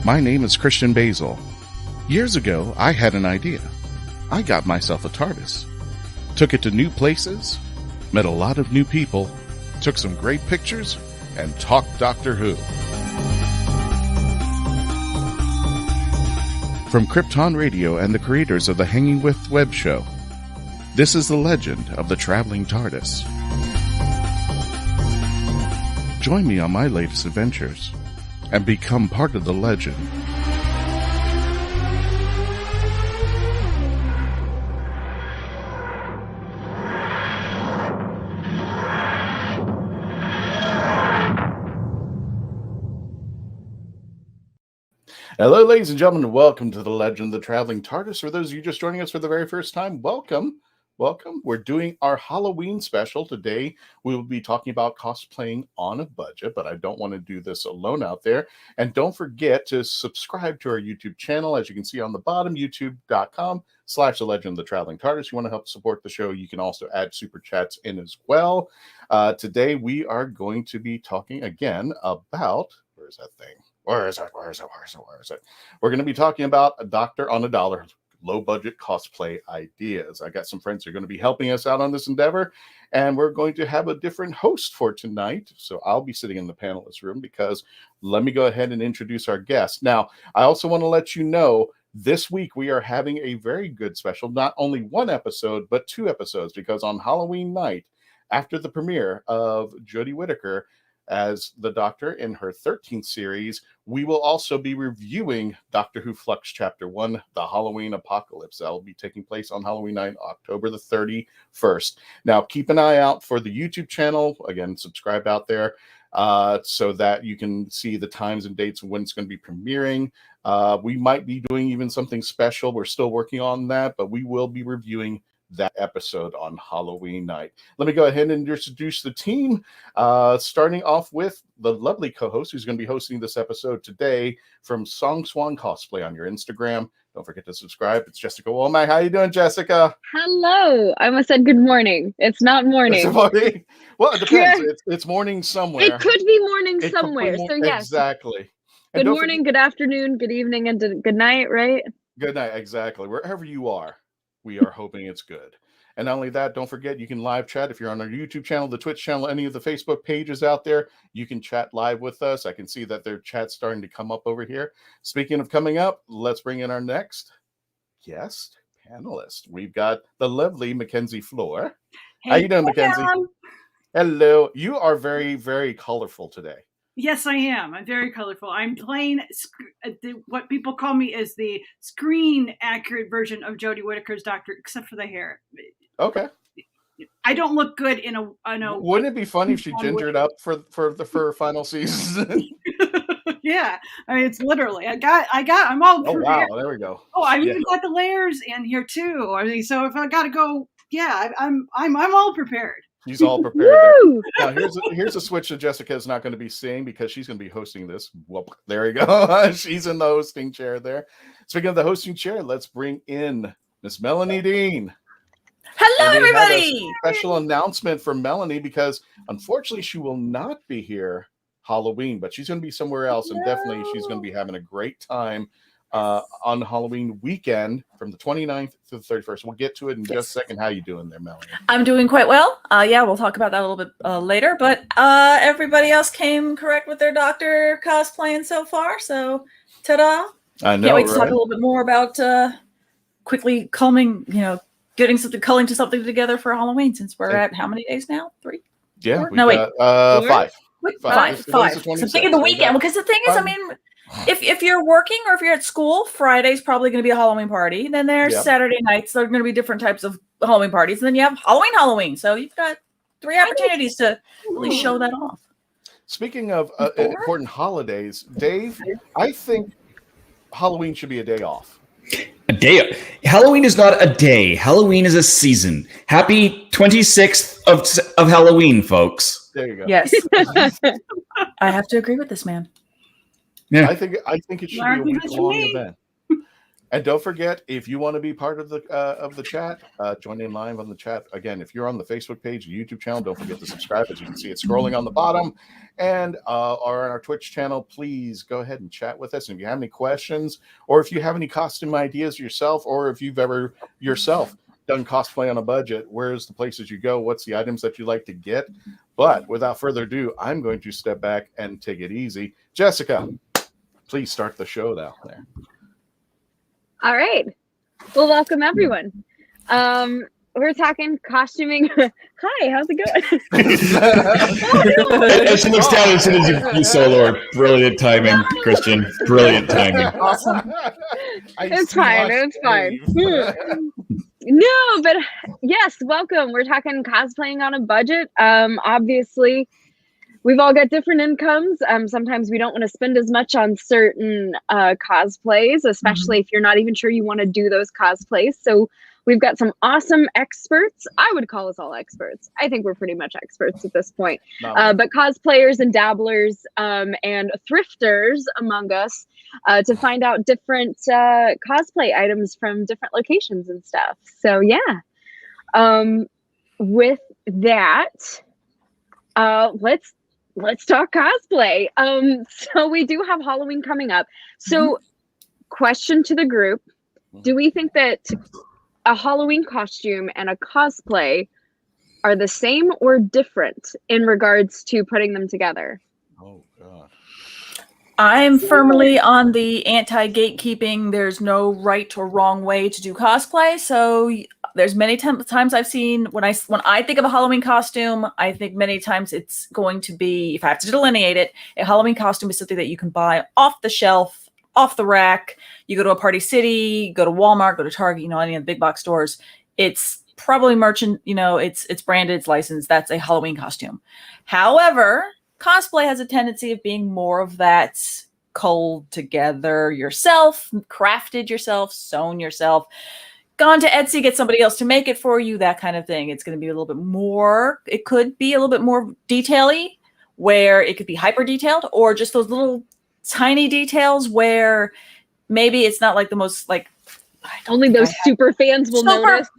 My name is Christian Basil. Years ago, I had an idea. I got myself a TARDIS. Took it to new places, met a lot of new people, took some great pictures, and talked Doctor Who. From Krypton Radio and the creators of the Hanging With web show, this is the legend of the Traveling TARDIS. Join me on my latest adventures and become part of the legend. Hello, ladies and gentlemen, and welcome to the Legend of the Traveling TARDIS. For those of you just joining us for the very first time, welcome. Welcome. We're doing our Halloween special. Today, we will be talking about cosplaying on a budget, but I don't want to do this alone out there. And don't forget to subscribe to our YouTube channel. As you can see on the bottom, youtube.com/The Legend of the Traveling TARDIS. You want to help support the show, you can also add super chats in as well. Today, we are going to be talking again about, where's that thing? Where is it? We're going to be talking about a Doctor on a Dollar, low budget cosplay ideas. I got some friends who are going to be helping us out on this endeavor, and we're going to have a different host for tonight. So I'll be sitting in the panelist room because let me go ahead and introduce our guest. Now, I also want to let you know this week we are having a very good special, not only one episode, but two episodes, because on Halloween night, after the premiere of Jodie Whittaker as the Doctor in her 13th series, we will also be reviewing Doctor Who Flux Chapter 1, The Halloween Apocalypse. That will be taking place on Halloween night, October the 31st. Now, keep an eye out for the YouTube channel. Again, subscribe out there so that you can see the times and dates when it's going to be premiering. We might be doing even something special. We're still working on that, but we will be reviewing that episode on Halloween night. Let me go ahead and introduce the team, starting off with the lovely co-host who's going to be hosting this episode today from Song Swan Cosplay on your Instagram. Don't forget to subscribe. It's Jessica Womack. How you doing, Jessica? Hello. I almost said good morning. It's not morning. It's morning. Well, it depends. It's morning somewhere. It could be morning somewhere. So yes. Exactly. Good morning, good afternoon, good evening, and good night, right? Good night, exactly. Wherever you are, we are hoping it's good. And not only that, don't forget you can live chat if you're on our YouTube channel, the Twitch channel, any of the Facebook pages out there. You can chat live with us. I can see that their chat's starting to come up over here. Speaking of coming up, let's bring in our next guest panelist. We've got the lovely Mackenzie Floor. Hey, how you doing, Mackenzie? Hello. You are very, very colorful today. Yes, I am. I'm very colorful. I'm playing what people call me is the screen accurate version of Jodie Whittaker's Doctor, except for the hair. Okay. I don't look good in a. Wouldn't it be funny if she gingered up for her final season? Yeah, I mean it's literally. I'm all. Oh wow! There we go. Oh, I've even got the layers in here too. I mean, so if I got to go, yeah, I'm all prepared. He's all prepared. Now, here's a switch that Jessica is not going to be seeing because she's going to be hosting this. Well, there you go. She's in the hosting chair there. Speaking of the hosting chair, let's bring in Miss Melanie Dean. Hello, everybody. Special announcement for Melanie because unfortunately she will not be here Halloween, but she's going to be somewhere else, and definitely she's going to be having a great time on Halloween weekend from the 29th to the 31st. We'll get to it in just a second. How you doing there, Melanie? I'm doing quite well. Yeah, we'll talk about that a little bit later, but everybody else came correct with their Doctor cosplaying so far, so ta-da. I know, can't wait to talk a little bit more about quickly culling to something together for Halloween, since we're at how many days now? 3? Yeah. 4? No, wait. 5. 5. So I'm thinking the weekend, because the thing is, I mean, if you're working or if you're at school, Friday's probably going to be a Halloween party. Then there's Saturday nights. There are going to be different types of Halloween parties. And then you have Halloween. So you've got 3 opportunities to really show that off. Speaking of important holidays, Dave, I think Halloween should be a day off. A day? Halloween is not a day. Halloween is a season. Happy 26th of Halloween, folks. There you go. Yes. I have to agree with this man. Yeah. I think it should be a week-long event. And don't forget, if you want to be part of the chat, join in live on the chat. Again, if you're on the Facebook page, the YouTube channel, don't forget to subscribe. As you can see, it's scrolling on the bottom. And or on our Twitch channel, please go ahead and chat with us. And if you have any questions, or if you have any costume ideas yourself, or if you've ever yourself done cosplay on a budget, where's the places you go? What's the items that you like to get? But without further ado, I'm going to step back and take it easy. Jessica, please start the show down there. All right. Well, welcome everyone. We're talking costuming. Hi, how's it going? And she looks down as soon as you solo her. Brilliant timing, Christian. Brilliant timing. Awesome. It's fine. It's fine. No, but yes, welcome. We're talking cosplaying on a budget. Obviously, we've all got different incomes. Sometimes we don't want to spend as much on certain cosplays, especially if you're not even sure you want to do those cosplays. So we've got some awesome experts. I would call us all experts. I think we're pretty much experts at this point. But cosplayers and dabblers and thrifters among us to find out different cosplay items from different locations and stuff. So yeah, with that, let's talk cosplay. So we do have Halloween coming up. So question to the group, do we think that a Halloween costume and a cosplay are the same or different in regards to putting them together? Oh God. I'm firmly on the anti-gatekeeping. There's no right or wrong way to do cosplay. So there's many times I've seen when I think of a Halloween costume, I think many times it's going to be, if I have to delineate it, a Halloween costume is something that you can buy off the shelf, off the rack. You go to a Party City, go to Walmart, go to Target, any of the big box stores. It's probably merchant, it's branded, it's licensed. That's a Halloween costume. However, cosplay has a tendency of being more of that culled together yourself, crafted yourself, sewn yourself, gone to Etsy, get somebody else to make it for you, that kind of thing. It's going to be a little bit more, it could be a little bit more detail-y, where it could be hyper detailed, or just those little tiny details where maybe it's not like the most only those super fans will notice.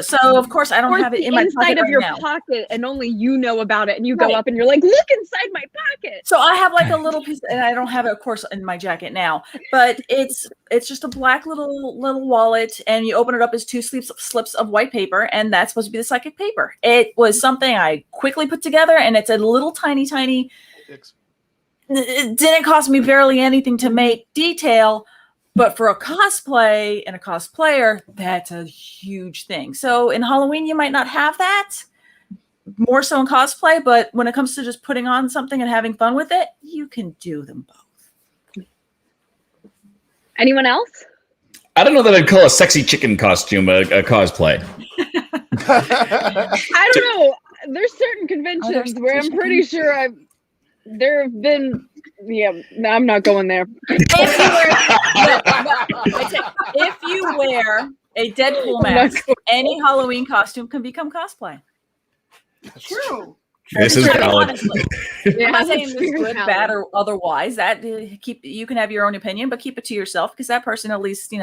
So of course I don't have it in my inside pocket of your now. pocket, and only you know about it. And you go up and you're like, look inside my pocket. So I have like a little piece, and I don't have it, of course, in my jacket now. But it's just a black little wallet, and you open it up as two slips of white paper, and that's supposed to be the psychic paper. It was something I quickly put together, and it's a little tiny. It didn't cost me barely anything to make detail. But for a cosplay and a cosplayer, that's a huge thing. So in Halloween, you might not have that, more so in cosplay. But when it comes to just putting on something and having fun with it, you can do them both. Anyone else? I don't know that I'd call a sexy chicken costume a cosplay. I don't know. There's certain conventions where I'm pretty sure there have been. Yeah, no, I'm not going there. If you wear a Deadpool mask, any Halloween costume can become cosplay. True. This is valid. I'm not saying this is good, bad, or otherwise. That you can have your own opinion, but keep it to yourself, because that person at least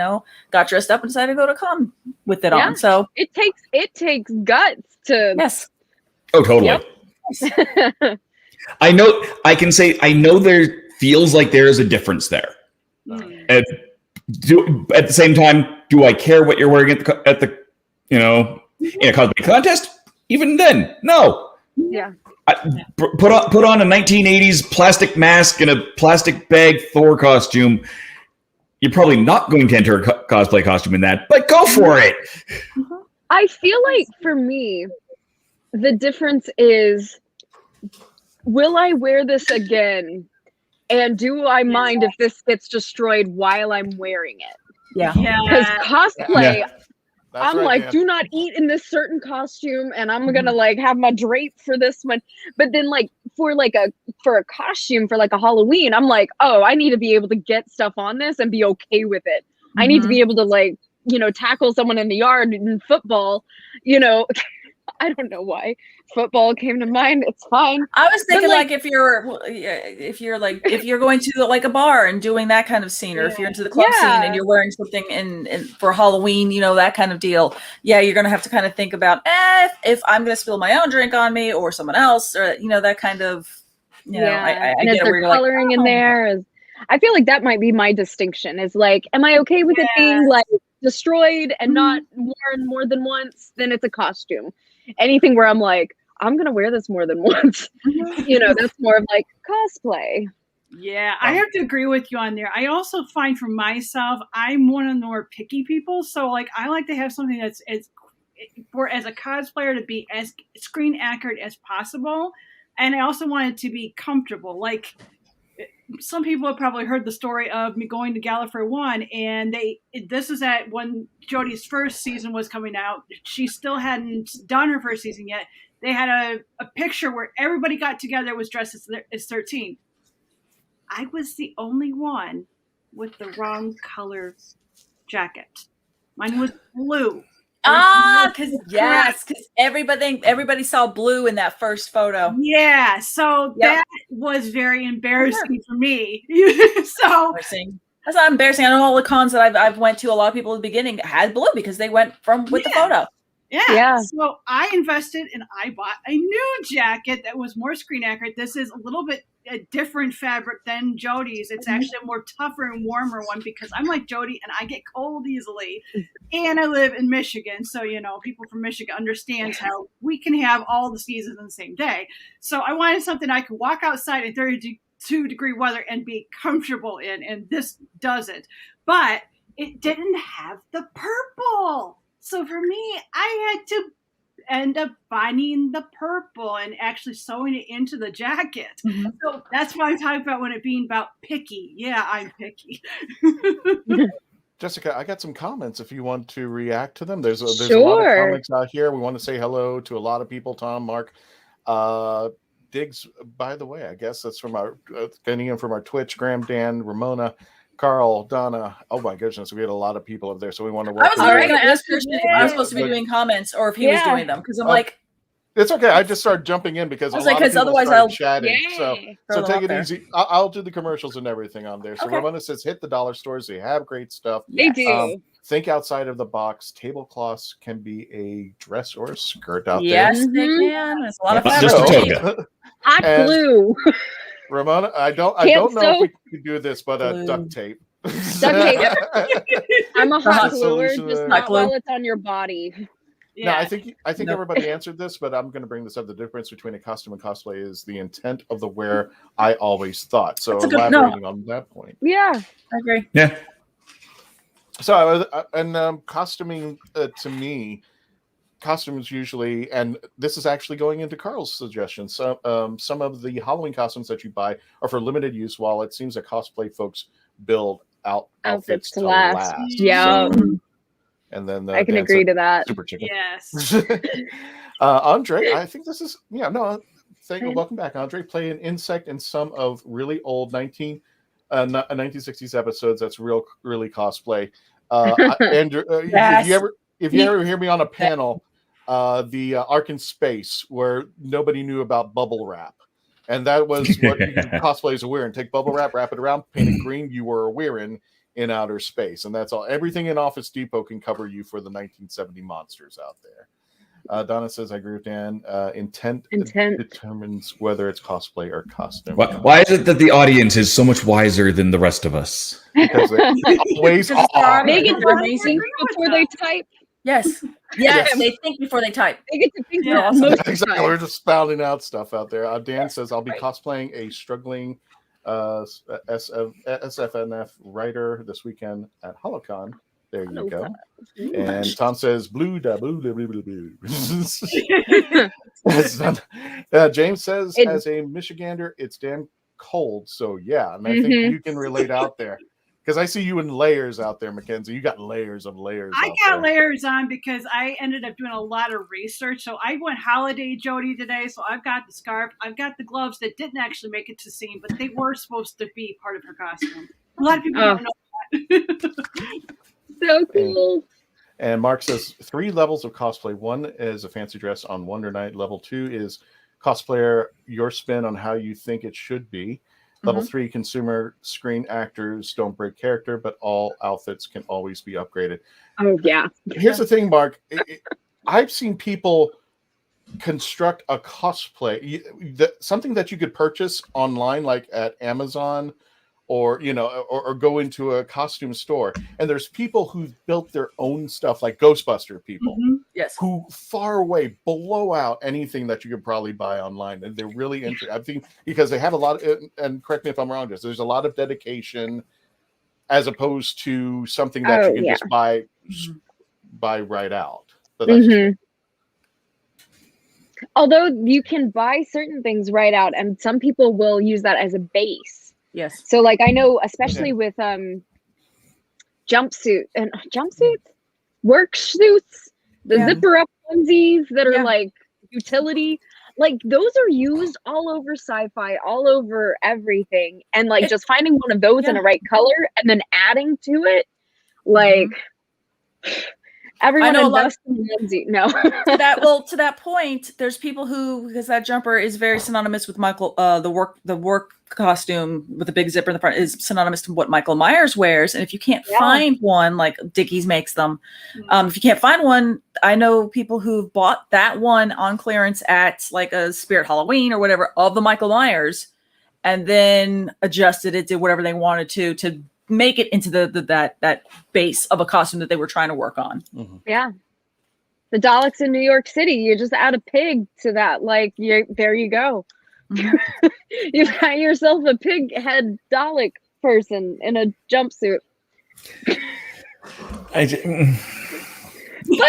got dressed up and decided to go to con with it on. So it takes guts to. Yes. Oh, totally. Yep. I know there feels like there is a difference there. At the same time, do I care what you're wearing at the in a cosplay contest? Even then, no. Yeah. Put on a 1980s plastic mask and a plastic bag Thor costume. You're probably not going to enter a cosplay costume in that, but go for it. I feel like for me, the difference is, will I wear this again? And do I mind if this gets destroyed while I'm wearing it? Yeah. Because cosplay, I'm like, do not eat in this certain costume, and I'm gonna have my drape for this one. But then for a costume for a Halloween, I'm like, oh, I need to be able to get stuff on this and be okay with it. I need to be able to tackle someone in the yard in football, I don't know why football came to mind. It's fine. I was thinking like if you're going to like a bar and doing that kind of scene, or if you're into the club scene and you're wearing something in for Halloween, that kind of deal. Yeah, you're gonna have to kind of think about if I'm gonna spill my own drink on me or someone else, or that kind of I and get if they're coloring in there. I feel like that might be my distinction. Is like, am I okay with it being like destroyed and not worn more than once? Then it's a costume. Anything where I'm like, I'm gonna wear this more than once, that's more of like cosplay. Yeah, I have to agree with you on there. I also find for myself, I'm one of the more picky people. So like, I like to have something that's as a cosplayer to be as screen accurate as possible, and I also want it to be comfortable. Like, some people have probably heard the story of me going to Gala for One, and this is at when Jodie's first season was coming out. She still hadn't done her first season yet. They had a picture where everybody got together, was dressed as 13. I was the only one with the wrong color jacket. Mine was blue. Because everybody saw blue in that first photo. Yeah, so that was very embarrassing for me. So that's not embarrassing. I know all the cons that I've went to. A lot of people at the beginning had blue because they went with the photo. Yeah. So I invested and I bought a new jacket that was more screen accurate. This is a little bit a different fabric than Jodie's. It's actually a more tougher and warmer one because I'm like Jodie and I get cold easily. And I live in Michigan. So, people from Michigan understands how we can have all the seasons in the same day. So I wanted something I could walk outside in 32-degree weather and be comfortable in. And this does it. But it didn't have the purple. So for me, I had to end up finding the purple and actually sewing it into the jacket. Mm-hmm. So that's what I'm talking about when it being about picky. Yeah, I'm picky. Jessica, I got some comments if you want to react to them. There's a lot of comments out here. We want to say hello to a lot of people. Tom, Mark, Diggs, by the way, I guess that's from our getting in from our Twitch, Graham, Dan, Ramona, Carl, Donna. Oh my goodness, we had a lot of people up there, so we want to welcome. I was already going to ask Christian if I was supposed to be doing comments or if he was doing them, because I'm like, it's okay. I just started jumping in because otherwise I'll chatting. So take it easy. I'll do the commercials and everything on there. So Ramona says, hit the dollar stores. They have great stuff. They do. Think outside of the box. Tablecloths can be a dress or a skirt out there. Yes, they can. There's a lot of fabric. Just a toga. Hot glue. Ramona, I don't know if we can do this, but duct tape. Duct tape. I'm a hot gluer, just not while it's on your body. Yeah. No, I think everybody answered this, but I'm going to bring this up. The difference between a costume and cosplay is the intent of the wear. I always thought so. Elaborating on that point. Yeah, I agree. Yeah. So costuming to me. Costumes usually, and this is actually going into Carl's suggestion. So, some of the Halloween costumes that you buy are for limited use, while it seems that cosplay folks build outfits to last. Yeah. So, and then I can agree to that. Super chicken. Yes. Andre, I think this is welcome back, Andre. Play an insect in some of really old 1960s episodes. That's really cosplay. Andrew, if you ever hear me on a panel, the Ark in Space, where nobody knew about bubble wrap. And that was what cosplayers are wearing. Take bubble wrap it around, paint it green, you were wearing in outer space. And that's all. Everything in Office Depot can cover you for the 1970 monsters out there. Donna says, I agree with Dan. Intent determines whether it's cosplay or costume. Why is it that the audience is so much wiser than the rest of us? Because they always are. They get to think before they type. Yes, they think before they type. They get to think. Exactly. We're just spouting out stuff out there. Dan says, I'll be cosplaying a struggling SFNF writer this weekend at HoloCon. There you go. And Tom says, blue da blue da blue blue blue. James says, as a Michigander, it's damn cold. So yeah, and I think you can relate out there. Because I see you in layers out there, Mackenzie. You got layers of layers. I got layers on because I ended up doing a lot of research. So I went holiday Jodie today. So I've got the scarf. I've got the gloves that didn't actually make it to scene, but they were supposed to be part of her costume. A lot of people don't know that. So cool. And Mark says 3 levels of cosplay. 1 is a fancy dress on Wonder Night. Level 2 is cosplayer, your spin on how you think it should be. Level 3, consumer, screen actors don't break character, but all outfits can always be upgraded. Oh, yeah. Here's the thing, Mark. I've seen people construct a cosplay, something that you could purchase online, like at Amazon, or or go into a costume store, and there's people who've built their own stuff, like Ghostbuster people, yes, who far away blow out anything that you could probably buy online, and they're really interesting. I think because they have a lot of, and correct me if I'm wrong, there's a lot of dedication as opposed to something that you can just buy right out. But that's although you can buy certain things right out, and some people will use that as a base. Yes. So like I know, especially with jumpsuits, work suits, the zipper up onesies that are like utility, like those are used all over sci-fi, all over everything. And like just finding one of those in a right color and then adding to it, like everyone invests in the onesie. No. To that point, there's people who, because that jumper is very synonymous with Michael, the work costume with a big zipper in the front is synonymous to what Michael Myers wears. And if you can't find one, like Dickies makes them, if you can't find one, I know people who've bought that one on clearance at like a Spirit Halloween or whatever of the Michael Myers, and then adjusted it, did whatever they wanted to make it into that base of a costume that they were trying to work on. Yeah. The Daleks in New York City, you just add a pig to that. Like, there you go. You've got yourself a pig head Dalek person in a jumpsuit.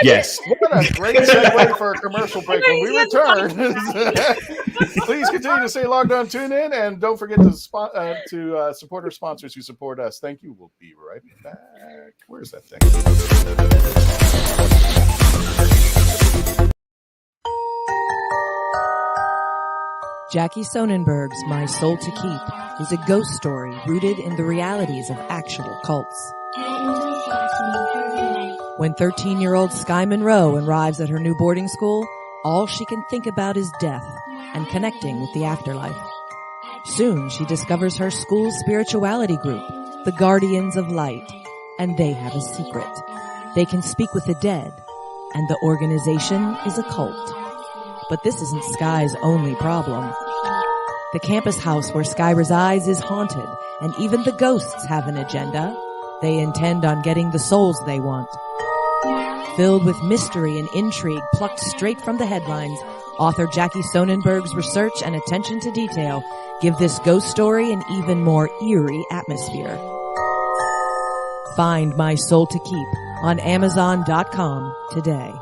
Yes. What a great segue for a commercial break. When we return, please continue to stay logged on, tune in, and don't forget to support our sponsors who support us. Thank you. We'll be right back. Where's that thing? Jackie Sonnenberg's My Soul to Keep is a ghost story rooted in the realities of actual cults. When 13-year-old Sky Monroe arrives at her new boarding school, all she can think about is death and connecting with the afterlife. Soon she discovers her school's spirituality group, the Guardians of Light, and they have a secret. They can speak with the dead, and the organization is a cult. But this isn't Sky's only problem. The campus house where Sky resides is haunted, and even the ghosts have an agenda. They intend on getting the souls they want. Filled with mystery and intrigue plucked straight from the headlines, author Jackie Sonnenberg's research and attention to detail give this ghost story an even more eerie atmosphere. Find My Soul to Keep on Amazon.com today.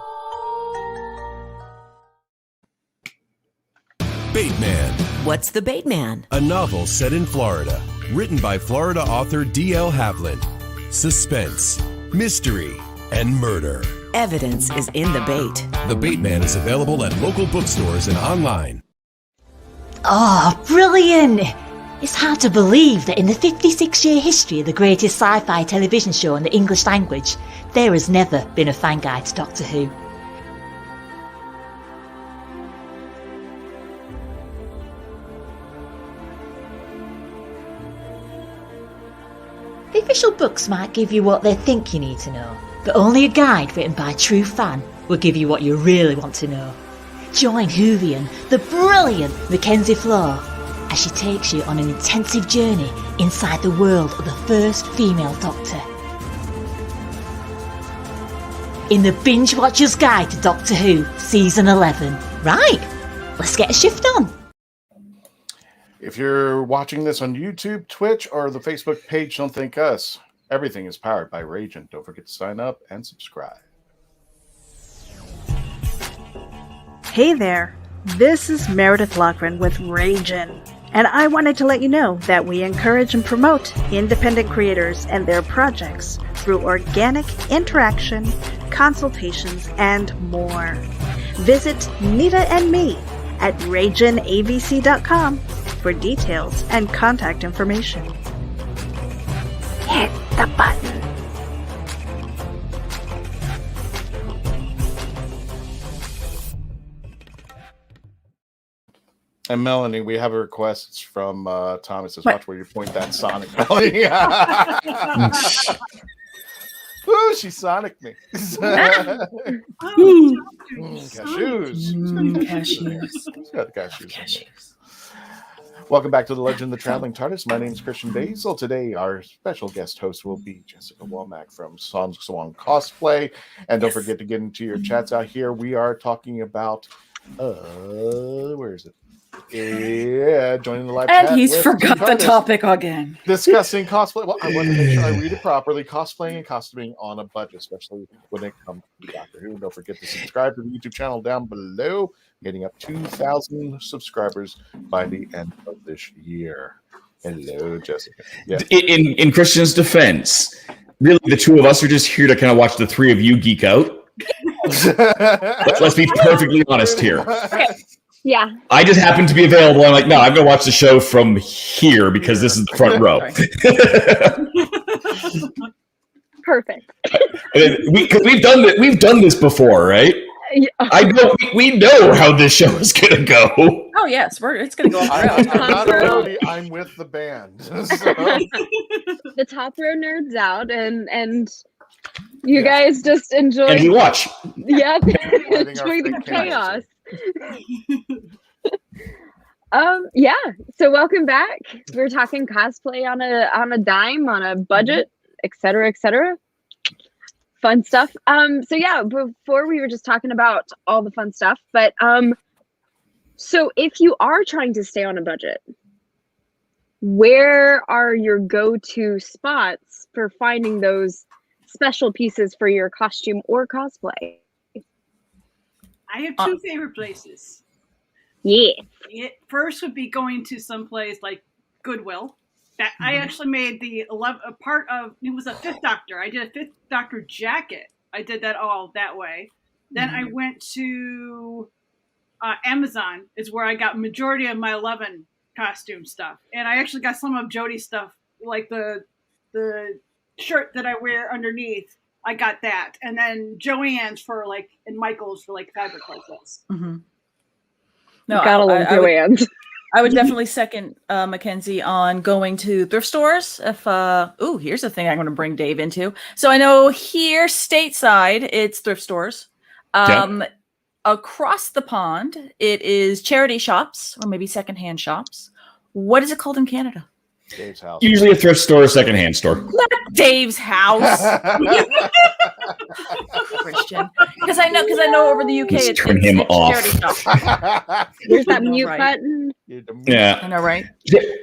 Bateman. What's the Bateman? A novel set in Florida, written by Florida author D.L. Havlin. Suspense, mystery, and murder. Evidence is in the bait. The Bateman is available at local bookstores and online. Oh, brilliant! It's hard to believe that in the 56-year history of the greatest sci-fi television show in the English language, there has never been a fan guide to Doctor Who. The official books might give you what they think you need to know, but only a guide written by a true fan will give you what you really want to know. Join Whovian, the brilliant Mackenzie Flaw, as she takes you on an intensive journey inside the world of the first female Doctor. In the Binge Watcher's Guide to Doctor Who, Season 11. Right, let's get a shift on. If you're watching this on YouTube, Twitch, or the Facebook page, don't thank us. Everything is powered by Ragent. Don't forget to sign up and subscribe. Hey there, this is Meredith Loughran with Ragin, and I wanted to let you know that we encourage and promote independent creators and their projects through organic interaction, consultations, and more. Visit Nita and me at RaginAVC.com for details and contact information. Hit the button. And Melanie, we have a request from Tom. It says, watch where you point that Sonic, Melanie. Ooh, she Sonic me. Cashews. Cashews. Got cashews. Welcome back to the Legend of the Traveling TARDIS. My name is Christian Basil. Today, our special guest host will be Jessica Womack from Swan Cosplay. And don't forget to get into your chats out here. We are talking about, where is it? Yeah, joining the live chat. And he's forgot the topic again. Discussing cosplay. Well, I want to make sure I read it properly. Cosplaying and costuming on a budget, especially when it comes to Doctor Who. Don't forget to subscribe to the YouTube channel down below. Getting up 2,000 subscribers by the end of this year. Hello, Jessica. Yeah. In Christian's defense, really, the two of us are just here to kind of watch the three of you geek out. Let's be perfectly honest here. Okay. Yeah. I just happen to be available. I'm like, no, I'm going to watch the show from here because this is the front row. Perfect. Because we've done this before, right? We know how this show is going to go. Oh yes, it's going to go. I'm with the band. The top row nerds out, and you guys just enjoy. And you watch. Yep. Enjoy the chaos. Yeah, so welcome back. We're talking cosplay on a dime, on a budget, etc. Fun stuff. So yeah, before we were just talking about all the fun stuff, but so if you are trying to stay on a budget, where are your go-to spots for finding those special pieces for your costume or cosplay? I have two favorite places. Yeah. First would be going to some place like Goodwill. That I actually made a part of. It was a Fifth Doctor. I did a Fifth Doctor jacket. I did that all that way. Then I went to Amazon. Is where I got majority of my 11 costume stuff, and I actually got some of Jodie's stuff, like the shirt that I wear underneath. I got that, and then Joanne's and Michael's for fabric like this. Mm-hmm. No, gotta love Joanne's. I would definitely second Mackenzie on going to thrift stores. If here's the thing I'm going to bring Dave into. So I know here stateside it's thrift stores. Across the pond it is charity shops or maybe secondhand shops. What is it called in Canada? Dave's house. Usually a thrift store or secondhand store. Not Dave's house. Christian. Because I know over the UK it's turn him off. Charity shop. There's that mute button. Yeah. I know, right?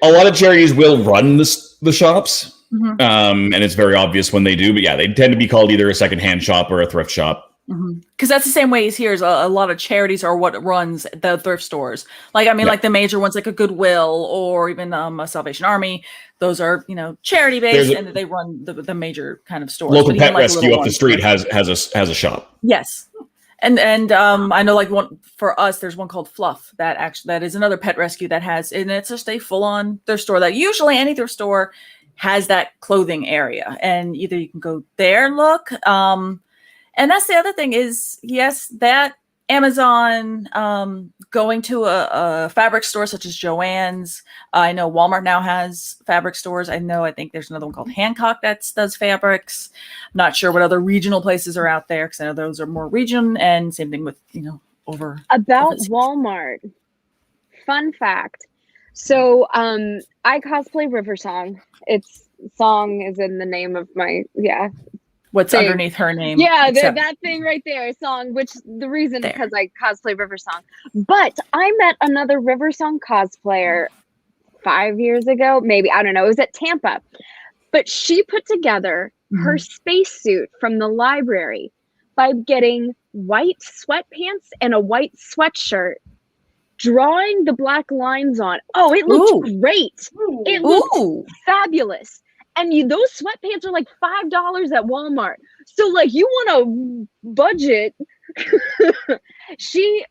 A lot of charities will run the shops. And it's very obvious when they do, but yeah, they tend to be called either a secondhand shop or a thrift shop. Because that's the same way as here. Is a lot of charities are what runs the thrift stores. Like the major ones, like a Goodwill or even a Salvation Army. Those are charity based, and they run the major kind of stores. Local pet rescue up the street has a shop. Yes, and I know one for us. There's one called Fluff that is another pet rescue that has, and it's just a full on thrift store that usually any thrift store has that clothing area, and either you can go there and look. And that's the other thing is, yes, that Amazon, going to a fabric store such as Joann's. I know Walmart now has fabric stores. I think there's another one called Hancock that does fabrics. I'm not sure what other regional places are out there because I know those are more region, and same thing with, over. About Walmart. Fun fact. So I cosplay River Song. It's song is in the name of my, what's underneath her name. Yeah, that thing right there, song, which the reason because I cosplay River Song. But I met another River Song cosplayer 5 years ago, maybe, I don't know, it was at Tampa. But she put together her spacesuit from the library by getting white sweatpants and a white sweatshirt, drawing the black lines on. Oh, it looked great. It looked fabulous. And those sweatpants are like $5 at Walmart. So you want a budget. She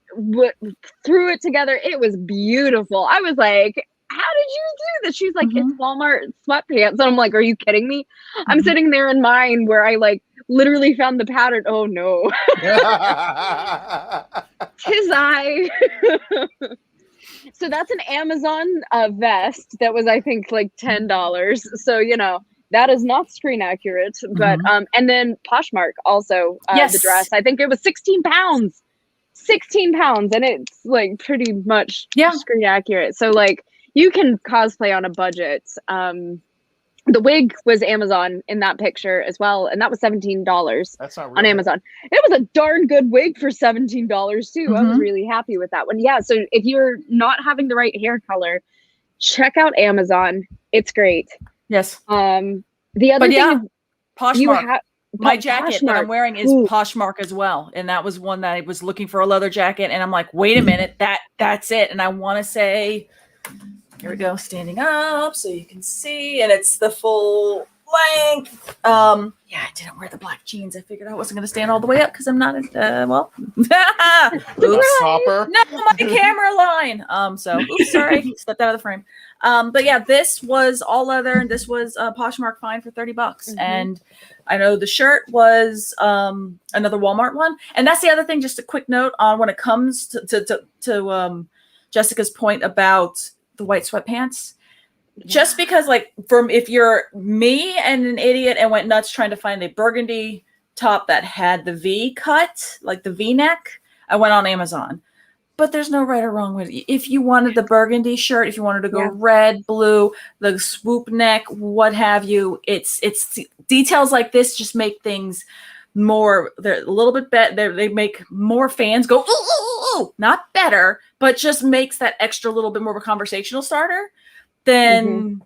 threw it together. It was beautiful. I was like, how did you do this? She's like, it's Walmart sweatpants. And I'm like, are you kidding me? I'm sitting there in mine where I literally found the pattern. Oh no. 'Tis I. So that's an Amazon vest that was, I think, like $10. So, you know, that is not screen accurate. But and then Poshmark also, the dress, I think it was 16 pounds. 16 pounds, and it's like pretty much screen accurate. So like you can cosplay on a budget. The wig was Amazon in that picture as well, and that was $17. That's not real on Amazon. It was a darn good wig for $17 too. I was really happy with that one. Yeah, so if you're not having the right hair color, check out Amazon. It's great. Yes. The other thing is Poshmark. My jacket that I'm wearing is Poshmark as well, and that was one that I was looking for a leather jacket, and I'm like, wait a minute, that's it. And I want to say, here we go, standing up so you can see, and it's the full length. I didn't wear the black jeans. I figured I wasn't going to stand all the way up because I'm not oops. Hopper. No, my camera line. Oops, sorry, stepped out of the frame. But yeah, this was all leather, and this was Poshmark fine for $30. And I know the shirt was another Walmart one. And that's the other thing. Just a quick note on when it comes to Jessica's point about the white sweatpants. Just because, like, if you're me and an idiot and went nuts trying to find a burgundy top that had the V cut, like the V neck, I went on Amazon. But there's no right or wrong with it. If you wanted the burgundy shirt, if you wanted to go red, blue, the swoop neck, what have you, it's details like this just make things more. They're a little bit better. They make more fans go ooh, ooh, ooh, not better, but just makes that extra little bit more of a conversational starter than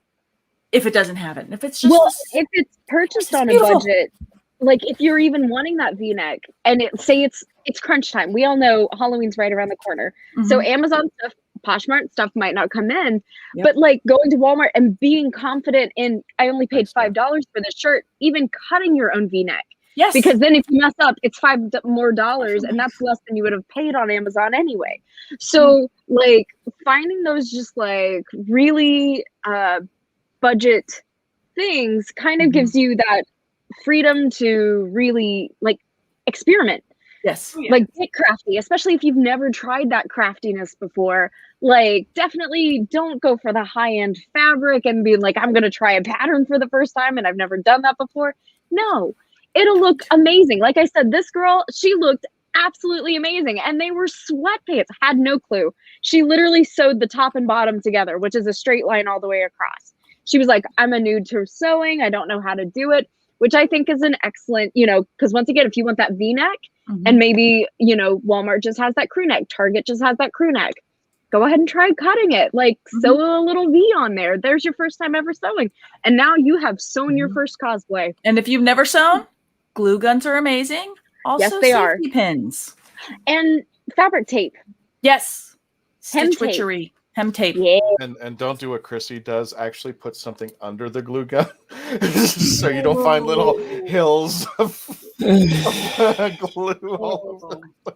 if it doesn't have it. And if it's just if it's purchased on a budget. Like if you're even wanting that V-neck and it's crunch time. We all know Halloween's right around the corner. So Amazon stuff, Poshmark stuff might not come in, but like going to Walmart and being confident in, I only paid $5 for this shirt, even cutting your own V-neck. Yes. Because then if you mess up, it's $5 more, and that's less than you would have paid on Amazon anyway. So like finding those just like really budget things kind of gives you that freedom to really like experiment. Yes. Like get crafty, especially if you've never tried that craftiness before. Like definitely don't go for the high-end fabric and be like, I'm going to try a pattern for the first time and I've never done that before. No, it'll look amazing. Like I said, this girl, she looked absolutely amazing. And they were sweatpants. Had no clue. She literally sewed the top and bottom together, which is a straight line all the way across. She was like, I'm a nude to sewing. I don't know how to do it, which I think is an excellent, because once again, if you want that V-neck and maybe, Walmart just has that crew neck, Target just has that crew neck, go ahead and try cutting it. Like sew a little V on there. There's your first time ever sewing. And now you have sewn your first cosplay. And if you've never sewn, glue guns are amazing. Also, yes, they are. Pins. And fabric tape. Yes. Hem Stitch witchery. Hem tape. Yeah. And don't do what Chrissy does. Actually put something under the glue gun so you don't find little hills of glue all over the place.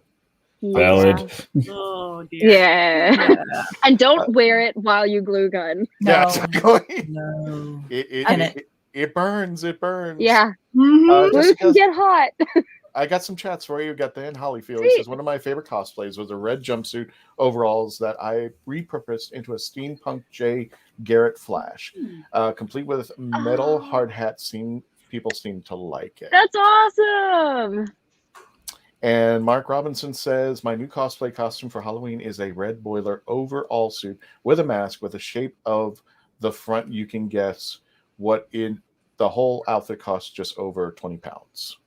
Valid. Oh dear. Yeah. And don't wear it while you glue gun. No. Yeah, exactly. No. It burns. It burns. Yeah. Just Glue can get hot. I got some chats for you. Got Dan Hollyfield. He says one of my favorite cosplays was a red jumpsuit overalls that I repurposed into a steampunk J. Garrett Flash, complete with metal hard hat. People seem to like it. That's awesome. And Mark Robinson says my new cosplay costume for Halloween is a red boiler overall suit with a mask with the shape of the front. You can guess what the whole outfit costs just over 20 pounds.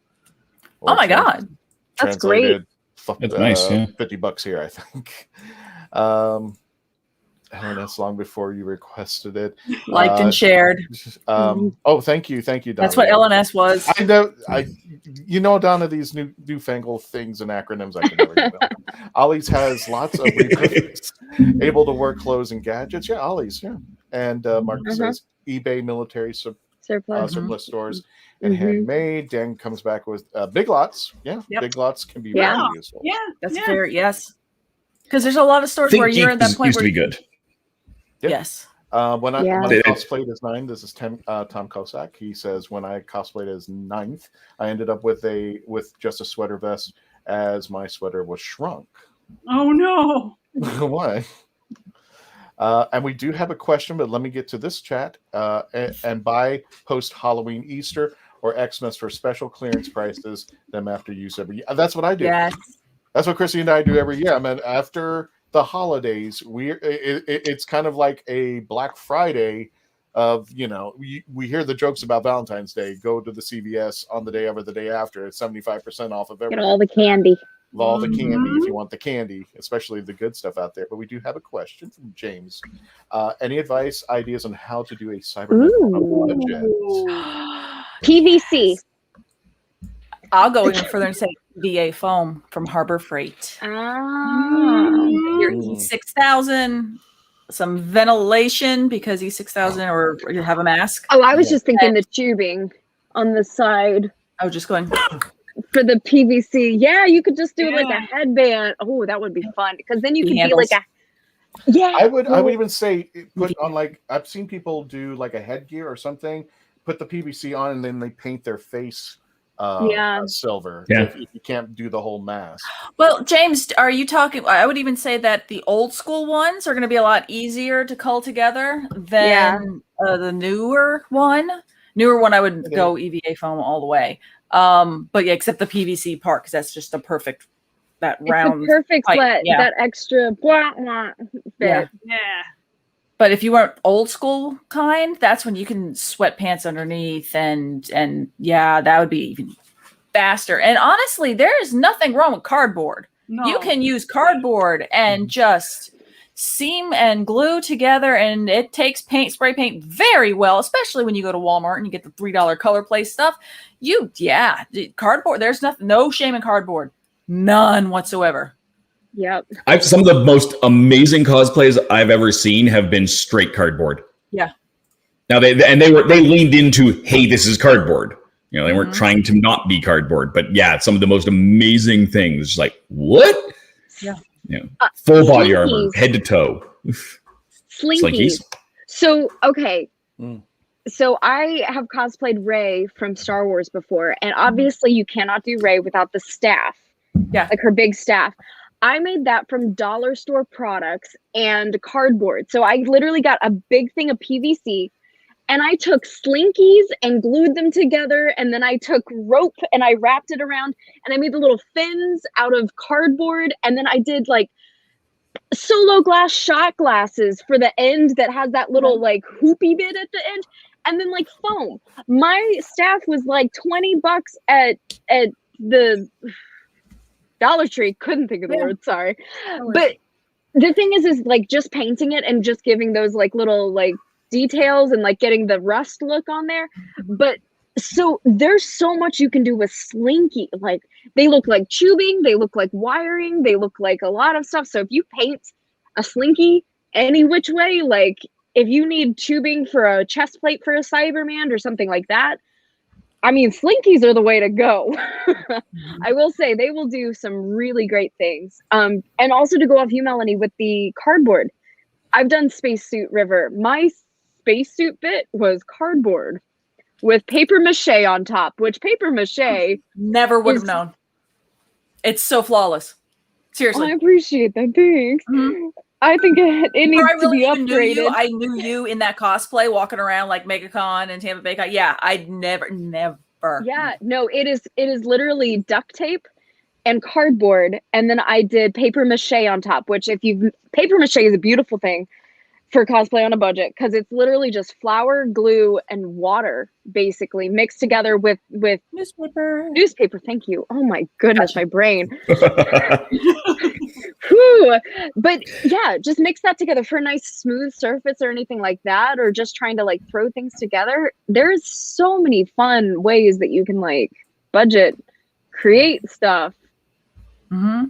Oh my God. That's great. That's nice. Yeah. $50 here, I think. That's long before you requested it. Liked and shared. Oh, thank you, Donna. That's what LNS was. I know, Donna, these newfangled things and acronyms I can never get out. Ollie's has lots of repurpose, able to wear clothes and gadgets. Yeah, Ollie's, yeah. And Mark says eBay military surplus stores and handmade. Dan comes back with Big Lots. Yeah, Big Lots can be very useful. Yeah, that's fair. Yes, because there's a lot of stores where you're at that point used where to be good. Yes. When I cosplayed as 9, this is Tom Kosak. He says when I cosplayed as 9th, I ended up with just a sweater vest as my sweater was shrunk. Oh no! Why? And we do have a question, but let me get to this chat. And buy post Halloween, Easter, or Xmas for special clearance prices, them after use every year. That's what I do. Yes. That's what Chrissy and I do every year. I mean, after the holidays, it's kind of like a Black Friday of, we hear the jokes about Valentine's Day. Go to the CVS on the day of or the day after. It's 75% off of everything. Get all the candy. All the candy, if you want the candy, especially the good stuff out there. But we do have a question from James. Any advice, ideas on how to do a Cyberman on a budget? PVC. I'll go even further and say VA foam from Harbor Freight. Your E6000, some ventilation because E6000, or you have a mask. Oh, I was just thinking the tubing on the side. I was just going for the PVC. Yeah, you could just do like a headband. Oh, that would be fun because then you could be like a. Yeah, I would even say put on like I've seen people do like a headgear or something. Put the PVC on and then they paint their face silver. If you can't do the whole mask. Well, James, are you talking? I would even say that the old school ones are going to be a lot easier to cull together than the newer one. Newer one, I would go EVA foam all the way. But yeah, except the PVC part because that's just the perfect round. Perfect sweat. Yeah. That extra fit. Yeah. But if you weren't old school kind, that's when you can sweatpants underneath and that would be even faster. And honestly, there is nothing wrong with cardboard. No. You can use cardboard and just seam and glue together, and it takes spray paint very well, especially when you go to Walmart and you get the $3 color place stuff. Cardboard, there's no shame in cardboard. None whatsoever. Yep. Some of the most amazing cosplays I've ever seen have been straight cardboard. Yeah. Now they leaned into, hey, this is cardboard. They weren't trying to not be cardboard, but some of the most amazing things. Like what? Yeah. Full body armor, head to toe. Slinkies. So okay. So I have cosplayed Rey from Star Wars before, and obviously you cannot do Rey without the staff. Yeah. Like her big staff. I made that from dollar store products and cardboard. So I literally got a big thing of PVC and I took slinkies and glued them together. And then I took rope and I wrapped it around and I made the little fins out of cardboard. And then I did like solo glass shot glasses for the end that has that little like hoopy bit at the end. And then like foam. My staff was like $20 at the Dollar Tree. Couldn't think of the word, sorry. But the thing is like just painting it and just giving those like little like details and like getting the rust look on there. But so there's so much you can do with Slinky. Like they look like tubing, they look like wiring, they look like a lot of stuff. So if you paint a Slinky any which way, like if you need tubing for a chest plate for a Cyberman or something like that, I mean, Slinkies are the way to go. I will say they will do some really great things. And also to go off you, Melanie, with the cardboard. I've done Spacesuit River. My spacesuit bit was cardboard with paper mache on top, which paper mache... Never would have known. It's so flawless. Seriously. I appreciate that. Thanks. Mm-hmm. I think it needs to be upgraded. I knew you in that cosplay walking around like MegaCon and Tampa Bay Con. Yeah, I'd never. Yeah, no, it is literally duct tape and cardboard. And then I did paper mache on top, which paper mache is a beautiful thing for cosplay on a budget because it's literally just flour, glue, and water basically mixed together with newspaper. Thank you. Oh my goodness, my brain. Whew. But yeah, just mix that together for a nice smooth surface or anything like that, or just trying to like throw things together. There's so many fun ways that you can like budget, create stuff. Mm-hmm.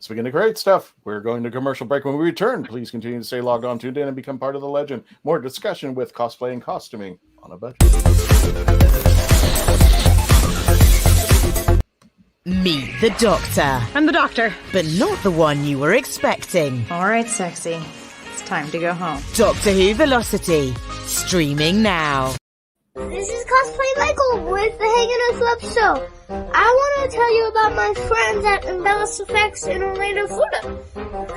Speaking of great stuff, we're going to commercial break. When we return, please continue to stay logged on, tuned in, and become part of the legend. More discussion with cosplay and costuming on a budget. Meet the Doctor. I'm the Doctor. But not the one you were expecting. All right, sexy. It's time to go home. Doctor Who Velocity. Streaming now. This is Cosplay Michael with the Hanging Us Love Show. I want to tell you about my friends at Embellis Effects in Orlando, Florida.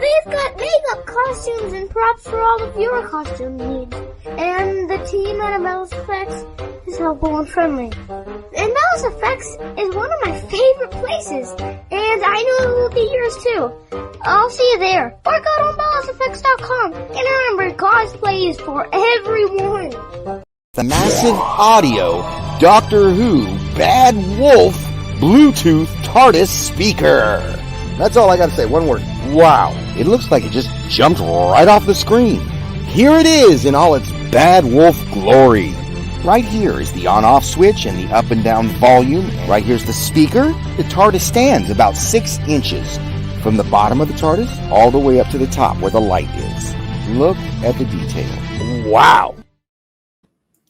they've got makeup, costumes, and props for all of your costume needs. And the team at Metal's Effects is helpful and friendly. And Metal's Effects is one of my favorite places, and I know it will be yours too. I'll see you there. Or go to metalseffects.com. And remember, cosplay is for everyone. The massive audio Doctor Who Bad Wolf Bluetooth TARDIS speaker. That's all I gotta say, one word. Wow. It looks like it just jumped right off the screen. Here it is in all its Bad Wolf glory. Right here is the on-off switch and the up and down volume. Right here's the speaker. The TARDIS stands about 6 inches from the bottom of the TARDIS all the way up to the top where the light is. Look at the detail. Wow.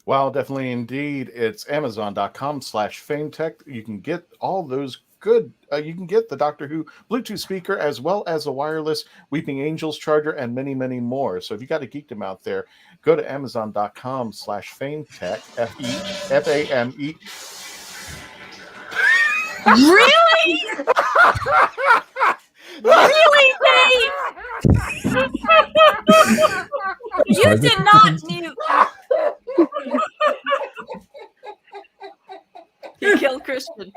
Wow, definitely indeed. It's Amazon.com/FameTek. You can get all those good. You can get the Doctor Who Bluetooth speaker as well as a wireless Weeping Angels charger and many, many more. So if you got a geekdom out there, go to Amazon.com/FameTek. FAME. Really? Really, Dave? You did not mute. You killed Christian.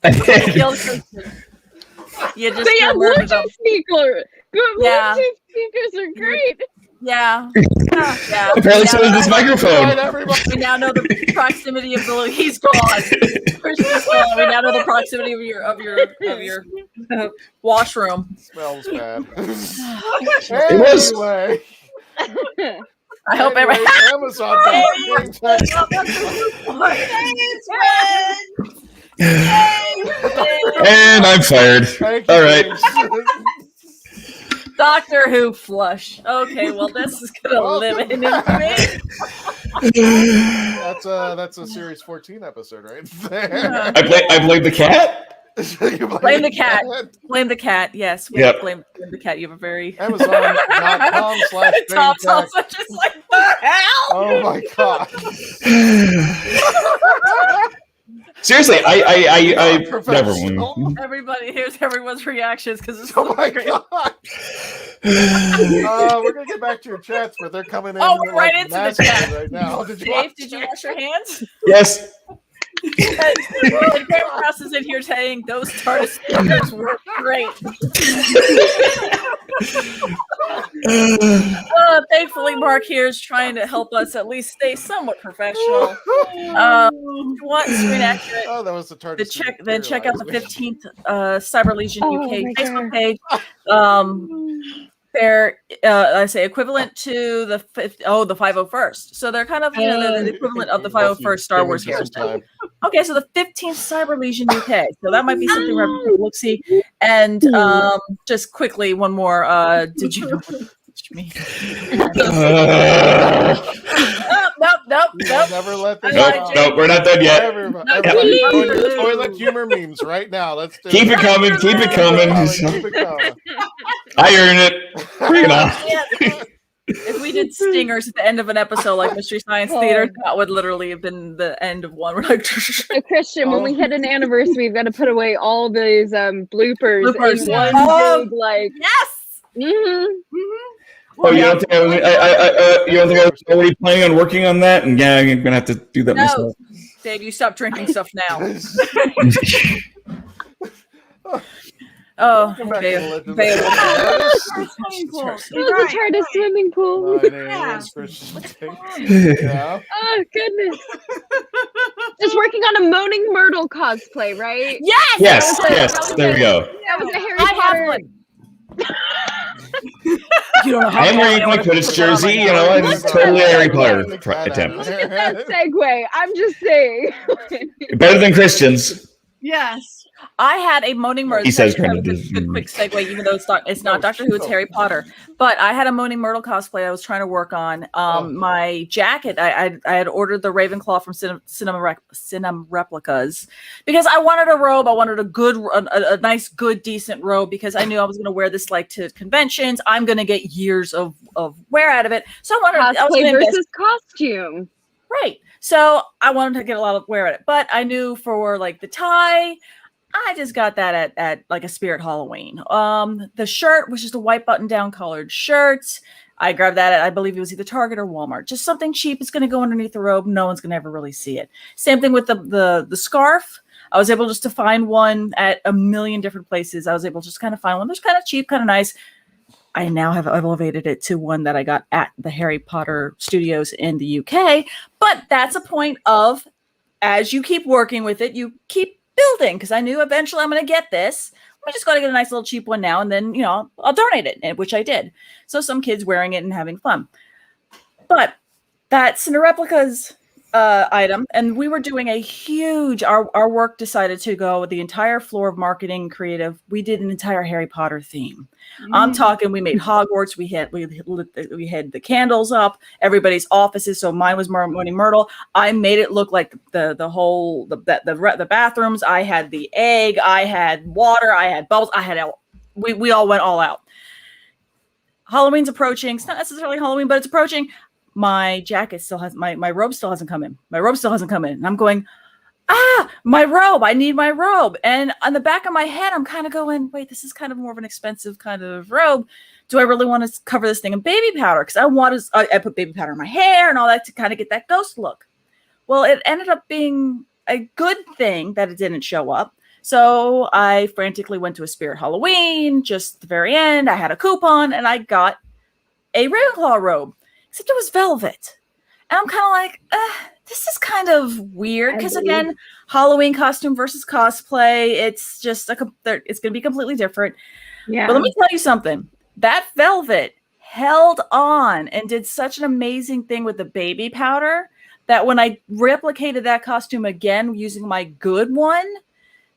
You killed Christian. You just Bluetooth speaker. Yeah. Bluetooth speakers are great. Yeah. Yeah. Apparently, so is this microphone. We now know the proximity of the. He's gone. Christian's gone. We now know the proximity of your washroom. Smells bad. Anyway. I hope everyone. Amazon. And I'm fired. All right. Doctor Who flush. Okay, well this is gonna eliminate me. That's a series 14 episode right there. I blame the cat. Blame the cat. Blame the cat. Yes. Yep. Blame the cat. You have a very Amazon.com/FameTek. Tom's just like the hell. Oh my god. Seriously, I never mind. Everybody, here's everyone's reactions because it's oh my god. We're gonna get back to your chats, but they're coming in. Oh, we're right into the chat right now. Dave, did you wash your hands? Yes. And Graham Cross is in here saying those TARDIS speakers were great. Thankfully, Mark here is trying to help us at least stay somewhat professional. Want screen accurate? Oh, that was the TARDIS. Check out the 15th Cyber Legion UK Facebook page. They're I say equivalent to the 501st. So they're kind of the equivalent of the 501st Star Wars heroes. Okay, so the 15th Cyber Legion UK. So that might be something where people look see. And just quickly, one more. Did you know what me? Nope. Never let this Nope, we're not done yet. Everybody join the toilet humor memes right now. Let's do keep it coming. Keep it coming. I earn it. Bring it on. If we did stingers at the end of an episode like Mystery Science Theater, that would literally have been the end of one. We're like, so Christian, when we hit an anniversary, we've got to put away all these bloopers in one big, like. Yes. Oh, you don't think I was already planning on working on that? And yeah, I'm gonna have to do that myself. Dave, you stop drinking stuff now. Oh, Dave. There's a TARDIS swimming pool. Yeah. Oh goodness. Just working on a Moaning Myrtle cosplay, right? Yes. Yes. There we go. That was a Harry Potter. You don't know how I am wearing my Quidditch jersey, it's totally a Harry Potter attempt. Look at that segue. I'm just saying. Better than Christians. Yes. I had a Moaning Myrtle. He says good quick segue, even though it's not Doctor Who, it's Harry Potter. But I had a Moaning Myrtle cosplay I was trying to work on. My jacket, I had ordered the Ravenclaw from Cinema Replicas because I wanted a robe. I wanted a nice, good, decent robe because I knew I was going to wear this like to conventions. I'm going to get years of wear out of it. So I wanted cosplay versus costume. Right. So I wanted to get a lot of wear at it. But I knew for like the tie, I just got that at like a Spirit Halloween. The shirt was just a white button-down colored shirt. I grabbed that at, I believe it was either Target or Walmart. Just something cheap. It's going to go underneath the robe. No one's going to ever really see it. Same thing with the scarf. I was able just to find one at a million different places. I was able to just kind of find one that's kind of cheap, kind of nice. I now have elevated it to one that I got at the Harry Potter Studios in the UK. But that's a point of, as you keep working with it, you keep building, because I knew eventually I'm going to get this. I just got to get a nice little cheap one now, and then, you know, I'll donate it, which I did. So some kids wearing it and having fun. But that's Cinereplicas item, and we were doing a huge, our work decided to go with the entire floor of marketing creative. We did an entire Harry Potter theme. I'm talking, we made Hogwarts, we had the candles up, everybody's offices. So mine was Moaning Myrtle. I made it look like the bathrooms. I had the egg, I had water, I had bubbles, we all went all out. Halloween's approaching. It's not necessarily Halloween, but it's approaching. My jacket still has, my robe still hasn't come in. And I'm going, my robe, I need my robe. And on the back of my head, I'm kind of going, wait, this is kind of more of an expensive kind of robe. Do I really want to cover this thing in baby powder? Because I put baby powder in my hair and all that to kind of get that ghost look. Well, it ended up being a good thing that it didn't show up. So I frantically went to a Spirit Halloween, just at the very end. I had a coupon and I got a Ravenclaw robe. Except it was velvet. And I'm kind of like, this is kind of weird. Because again, Halloween costume versus cosplay, it's just, it's going to be completely different. Yeah. But let me tell you something. That velvet held on and did such an amazing thing with the baby powder that when I replicated that costume again using my good one,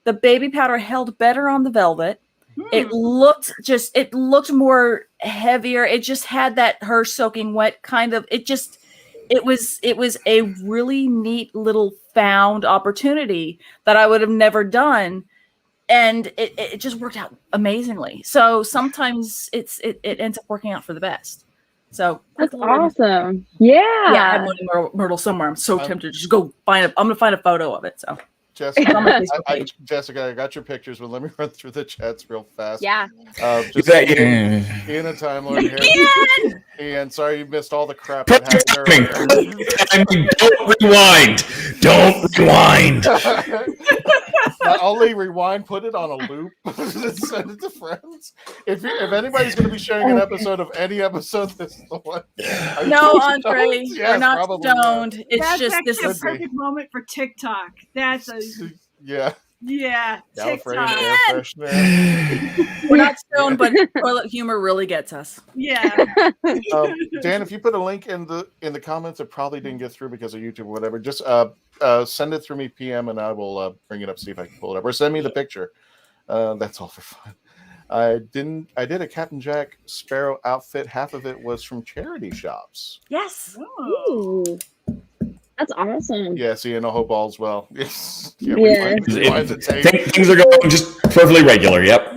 the baby powder held better on the velvet. It looked more heavier. It just had that her soaking wet kind of, it was a really neat little found opportunity that I would have never done. And it just worked out amazingly. So sometimes it ends up working out for the best. So that's awesome. Yeah. I have one in Myrtle somewhere. I'm so tempted to just go find it. I'm going to find a photo of it. So. Jessica, I got your pictures, but let me run through the chats real fast. Yeah. Just Ian and Time Lord here. Ian, sorry you missed all the crap that happened earlier. Don't rewind. Not only rewind, put it on a loop, send it to friends. If anybody's going to be sharing an episode of any episode, this is the one. No, Andre, we're not stoned. It's That's a perfect moment for TikTok. That's a TikTok. We're not stoned, but toilet humor really gets us. Yeah. Dan, if you put a link in the comments, it probably didn't get through because of YouTube or whatever. Just send it through me PM, and I will bring it up, see if I can pull it up, or send me the picture. That's all for fun. I did a Captain Jack Sparrow outfit. Half of it was from charity shops. Yes. Ooh. That's awesome. Yeah, see, and I hope all's well. Yes. Things are going just perfectly regular. Yep.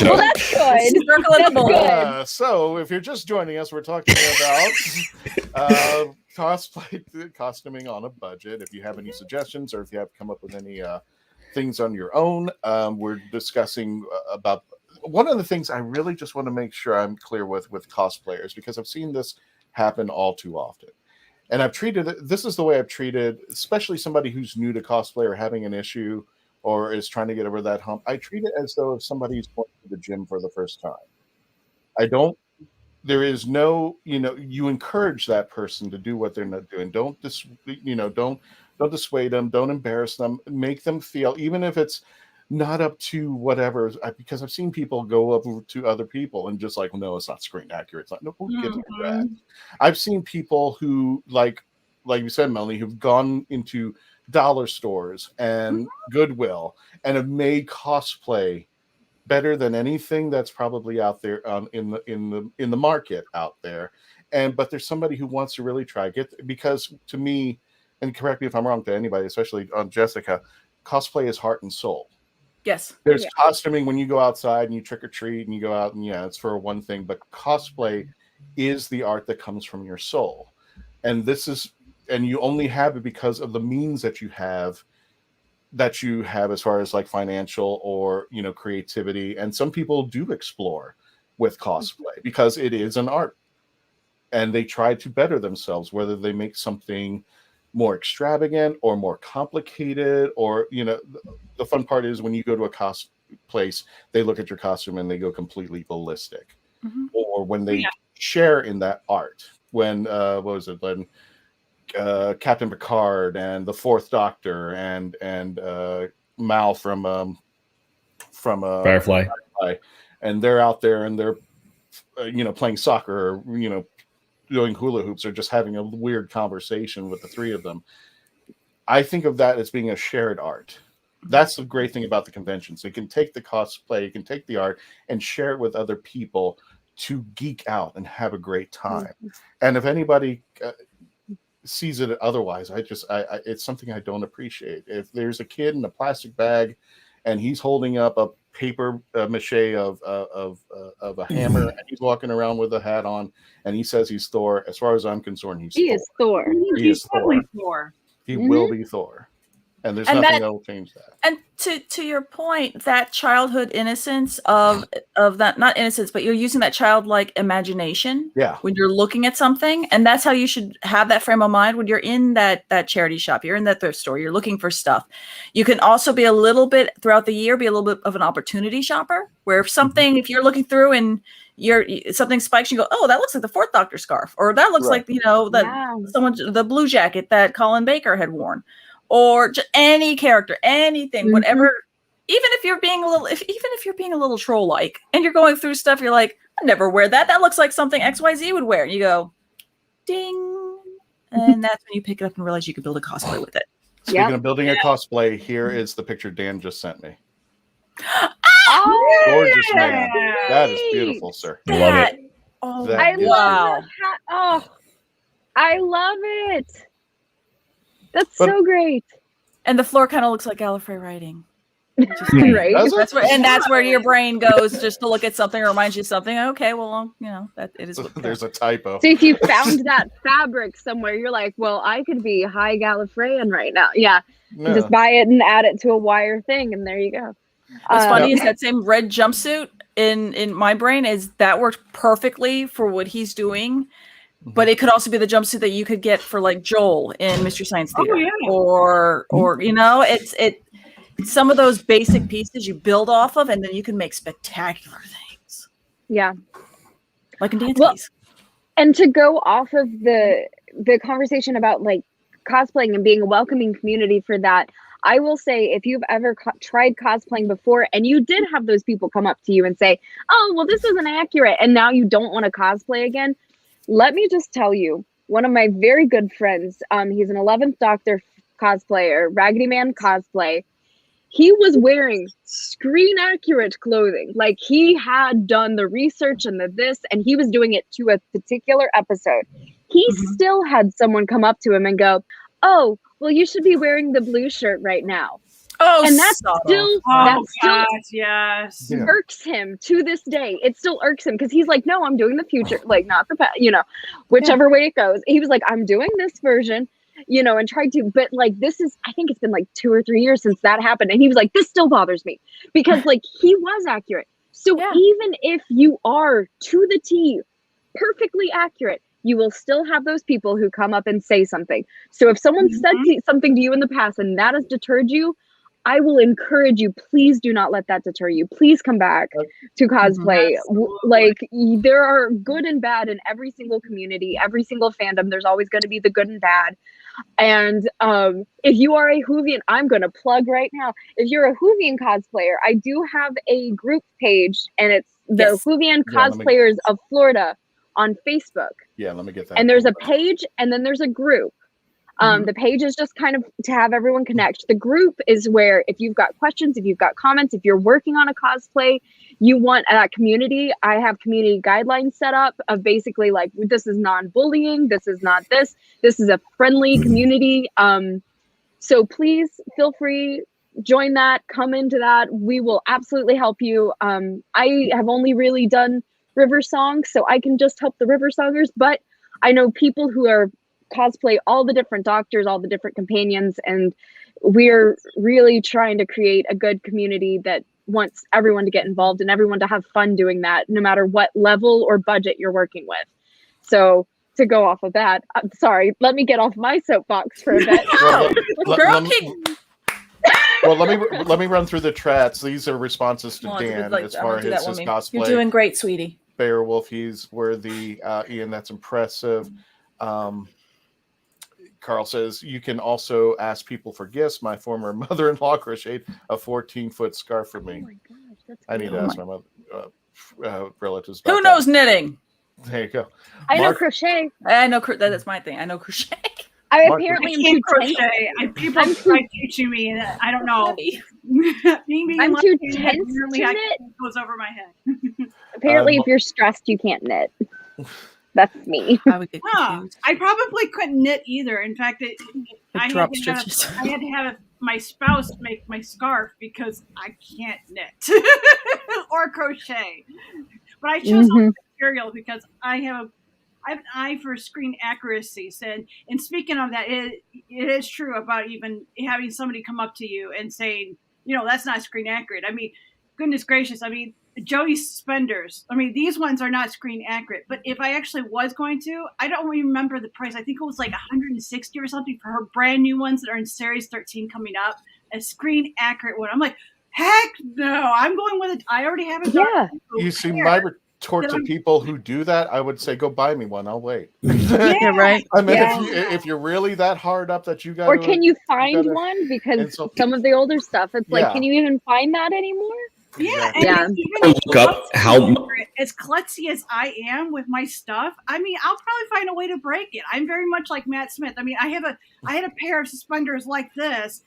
Well, that's good. So, if you're just joining us, we're talking about costuming on a budget. If you have any suggestions, or if you have come up with any things on your own, we're discussing about one of the things I really just want to make sure I'm clear with cosplayers, because I've seen this happen all too often. And this is the way I've treated, especially somebody who's new to cosplay or having an issue or is trying to get over that hump. I treat it as though if somebody's going to the gym for the first time. There is no, you encourage that person to do what they're not doing. Don't dissuade them. Don't embarrass them. Make them feel, even if it's not up to whatever, because I've seen people go up to other people and just like, no, it's not screen accurate. It's not, no, who gives a crap? I've seen people who, like you said, Melanie, who've gone into dollar stores and Goodwill and have made cosplay better than anything that's probably out there in the market out there. But there's somebody who wants to really try because to me, and correct me if I'm wrong to anybody, especially on Jessica, cosplay is heart and soul. Yes. There's costuming when you go outside and you trick or treat and you go out and it's for one thing, but cosplay is the art that comes from your soul. And you only have it because of the means that you have that you have as far as like financial or, you know, creativity. And some people do explore with cosplay because it is an art, and they try to better themselves, whether they make something more extravagant or more complicated, or, you know, the fun part is when you go to a cosplay place, they look at your costume and they go completely ballistic. Or when they share in that art, when what was it, when Captain Picard and the Fourth Doctor and Mal from Firefly, and they're out there and they're you know, playing soccer, or, you know, doing hula hoops, or just having a weird conversation with the three of them. I think of that as being a shared art. That's the great thing about the convention. So you can take the cosplay, you can take the art and share it with other people to geek out and have a great time. And if anybody sees it otherwise, I it's something I don't appreciate. If there's a kid in a plastic bag and he's holding up a paper mache of a hammer, and he's walking around with a hat on, and he says he's Thor, as far as I'm concerned, he is Thor. He is Thor. Thor. He will be Thor. And there's nothing that will change that. And to your point, that childhood innocence of that, not innocence, but you're using that childlike imagination when you're looking at something. And that's how you should have that frame of mind when you're in that charity shop, you're in that thrift store, you're looking for stuff. You can also be a little bit throughout the year, be a little bit of an opportunity shopper, where if something, if you're looking through and something spikes, you go, oh, that looks like the Fourth Doctor scarf, or that looks like, you know, the blue jacket that Colin Baker had worn. Or just any character, anything, whatever. Even if you're being a little, even if you're being a little troll-like, and you're going through stuff, you're like, I never wear that. That looks like something XYZ would wear. And you go, ding, and that's when you pick it up and realize you could build a cosplay with it. Speaking of building a cosplay, here is the picture Dan just sent me. Oh, gorgeous man! That is beautiful, sir. Love it. Oh, I love that. Oh, I love it. That's so great. And the floor kind of looks like Gallifrey writing. Right. That's where your brain goes just to look at something or reminds you of something. Okay, well, you know, that it is. There's a typo. So if you found that fabric somewhere, you're like, well, I could be high Gallifreyan right now. Yeah. No. Just buy it and add it to a wire thing, and there you go. What's funny is that same red jumpsuit in my brain is that worked perfectly for what he's doing. But it could also be the jumpsuit that you could get for like Joel in Mystery Science Theater, or you know, it's some of those basic pieces you build off of, and then you can make spectacular things. Yeah, like in dance. And to go off of the conversation about like cosplaying and being a welcoming community for that, I will say, if you've ever tried cosplaying before and you did have those people come up to you and say, "Oh, well, this isn't accurate," and now you don't want to cosplay again. Let me just tell you, one of my very good friends, he's an 11th Doctor cosplayer, Raggedy Man cosplay. He was wearing screen accurate clothing. Like, he had done the research and and he was doing it to a particular episode. He still had someone come up to him and go, "Oh, well, you should be wearing the blue shirt right now." Oh, and that's still yes. Irks him to this day. It still irks him because he's like, no, I'm doing the future, like not the past, you know, whichever way it goes. He was like, I'm doing this version, you know, and tried to, but like, this is, I think it's been like 2 or 3 years since that happened. And he was like, this still bothers me because like he was accurate. So even if you are to the T perfectly accurate, you will still have those people who come up and say something. So if someone said something to you in the past and that has deterred you, I will encourage you, please do not let that deter you. Please come back to cosplay. Like, there are good and bad in every single community, every single fandom. There's always going to be the good and bad. And if you are a Whovian, I'm going to plug right now. If you're a Whovian cosplayer, I do have a group page, and it's the Whovian Cosplayers of Florida on Facebook. Yeah, let me get that. And there's a page, and then there's a group. The page is just kind of to have everyone connect. The group is where if you've got questions, if you've got comments, if you're working on a cosplay, you want that community. I have community guidelines set up of basically like, this is non-bullying. This is not this. This is a friendly community. So please feel free, join that, come into that. We will absolutely help you. I have only really done river songs, so I can just help the river songers, but I know people who are cosplay all the different doctors, all the different companions, and we're really trying to create a good community that wants everyone to get involved and everyone to have fun doing that, no matter what level or budget you're working with. So to go off of that, I'm sorry, let me get off my soapbox for a bit. Let me run through the chats. These are responses to Dan as far as his cosplay. You're doing great, sweetie. Beowulf, he's worthy. Ian, that's impressive. Carl says, you can also ask people for gifts. My former mother-in-law crocheted a 14-foot scarf for me. Oh my gosh, that's I need to ask my mother, relatives about Who knows knitting? There you go. I know crochet. I know that's my thing. I know crochet. I apparently am too crochet. People try teaching me, and I don't know. I'm too tense to knit. Goes over my head. Apparently, if you're stressed, you can't knit. That's me. I probably couldn't knit either. In fact, I had to have my spouse make my scarf because I can't knit or crochet. But I chose material because I have an eye for screen accuracy. And speaking of that, it is true about even having somebody come up to you and saying, that's not screen accurate. I mean, goodness gracious. I mean, Jodie's suspenders. I mean, these ones are not screen accurate. But if I actually was going to, I don't remember the price. I think it was like $160 or something for her brand new ones that are in Series 13 coming up. A screen accurate one. I'm like, heck no. I'm going with it. I already have it. Yeah. You see, my retort to people who do that, I would say, go buy me one. I'll wait. Yeah, right. I mean, if you're really that hard up that you got, or can you find one? Because some of the older stuff, it's like, can you even find that anymore? Yeah, and look up how as klutzy as I am with my stuff. I mean, I'll probably find a way to break it. I'm very much like Matt Smith. I mean, I had a pair of suspenders like this,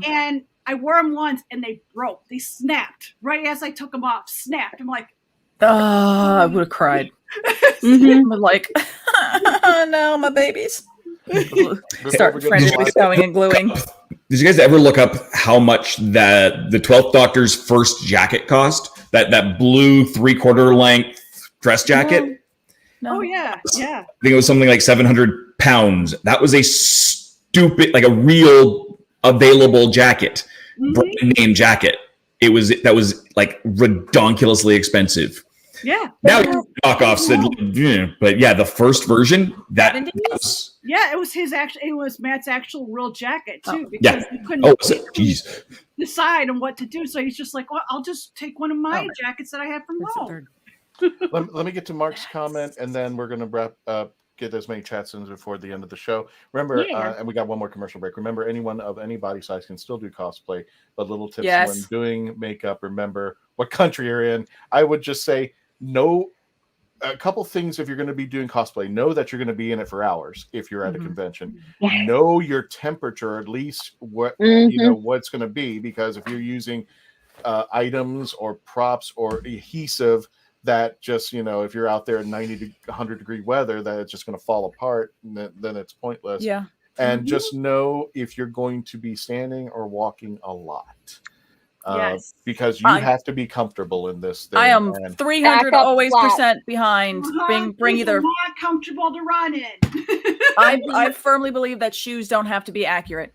and I wore them once, and they broke. They snapped right as I took them off. Snapped. I'm like, I would have cried. I'm like, oh no, my babies. Start frantically sewing and gluing. Did you guys ever look up how much the 12th Doctor's first jacket cost? That blue 3/4 length dress jacket? No. Oh yeah. I think it was something like 700 pounds. That was a stupid, like a real available jacket, brand name jacket. That was like redonkulously expensive. Yeah. Now knockoffs, but yeah, the first version that was. Yeah, it was Matt's actual real jacket too, because he couldn't decide on what to do. So he's just like, well, I'll just take one of my jackets that I have from home. Let me get to Mark's comment, and then we're going to wrap up. Get as many chats in before the end of the show. Remember, and we got one more commercial break. Remember, anyone of any body size can still do cosplay, but little tips when doing makeup. Remember what country you're in. I would just say a couple things. If you're going to be doing cosplay, know that you're going to be in it for hours. If you're at a convention, know your temperature, at least what what's going to be, because if you're using items or props or adhesive that just, if you're out there in 90 to 100 degree weather, that it's just going to fall apart, then it's pointless. Yeah. And just know if you're going to be standing or walking a lot. Because you have to be comfortable in this thing. I am 300 always % behind. Bring either. Not comfortable to run in. I firmly believe that shoes don't have to be accurate.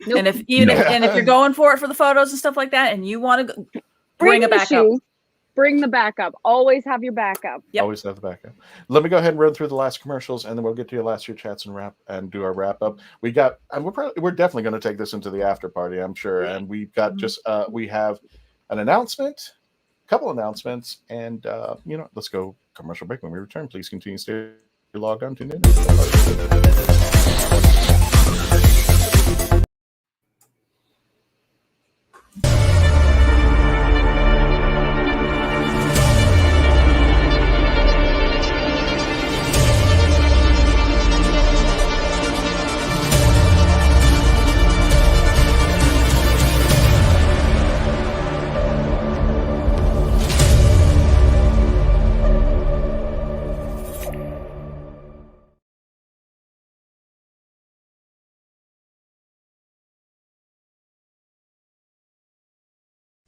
Nope. And if you're going for it for the photos and stuff like that, and you want to bring a backup. Bring the backup. Always have your backup. Yep. Always have the backup. Let me go ahead and run through the last commercials, and then we'll get to your last year chats and do our wrap up. We got, and we're definitely going to take this into the after party, I'm sure. And we've got we have an announcement, a couple announcements, and let's go commercial break. When we return, please continue to stay logged on, tuned in.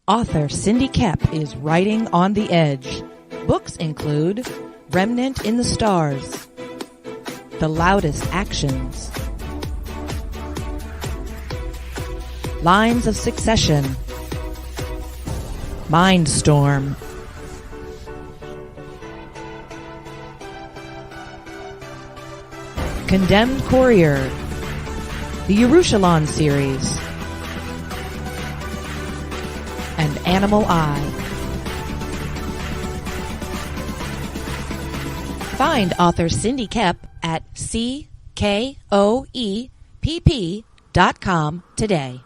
Author Cindy Koepp is writing on the edge. Books include Remnant in the Stars, The Loudest Actions, Lines of Succession, Mindstorm, Condemned Courier, the Yerushalayim series, and Animal Eye. Find author Cindy Koepp at CKOEPP.com today.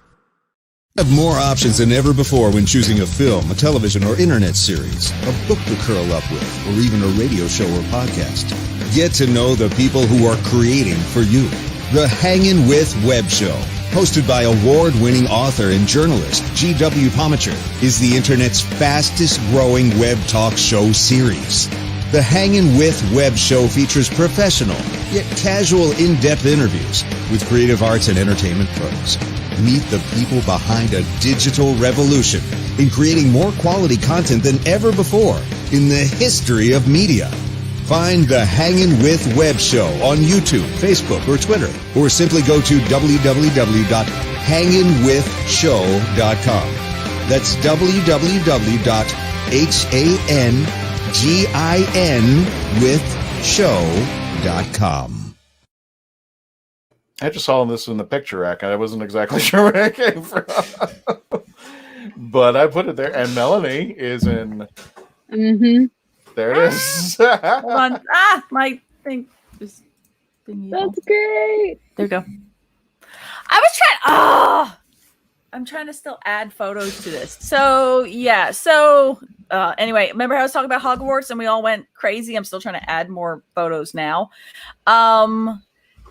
Have more options than ever before when choosing a film, a television or internet series, a book to curl up with, or even a radio show or podcast. Get to know the people who are creating for you. The Hangin' With Web Show, hosted by award-winning author and journalist G.W. Pomacher, is the internet's fastest-growing web talk show series. The Hangin' With Web Show features professional, yet casual, in-depth interviews with creative arts and entertainment pros. Meet the people behind a digital revolution in creating more quality content than ever before in the history of media. Find the Hangin' With Web Show on YouTube, Facebook, or Twitter, or simply go to www.hanginwithshow.com. That's www.hanginwithshow.com. I just saw this in the picture rack, and I wasn't exactly sure where it came from. But I put it there, and Melanie is in... Mm-hmm. There it is. Hold on. My thing is being evil. That's great. There you go. I'm trying to still add photos to this. So, yeah. So, anyway, remember how I was talking about Hogwarts and we all went crazy? I'm still trying to add more photos now.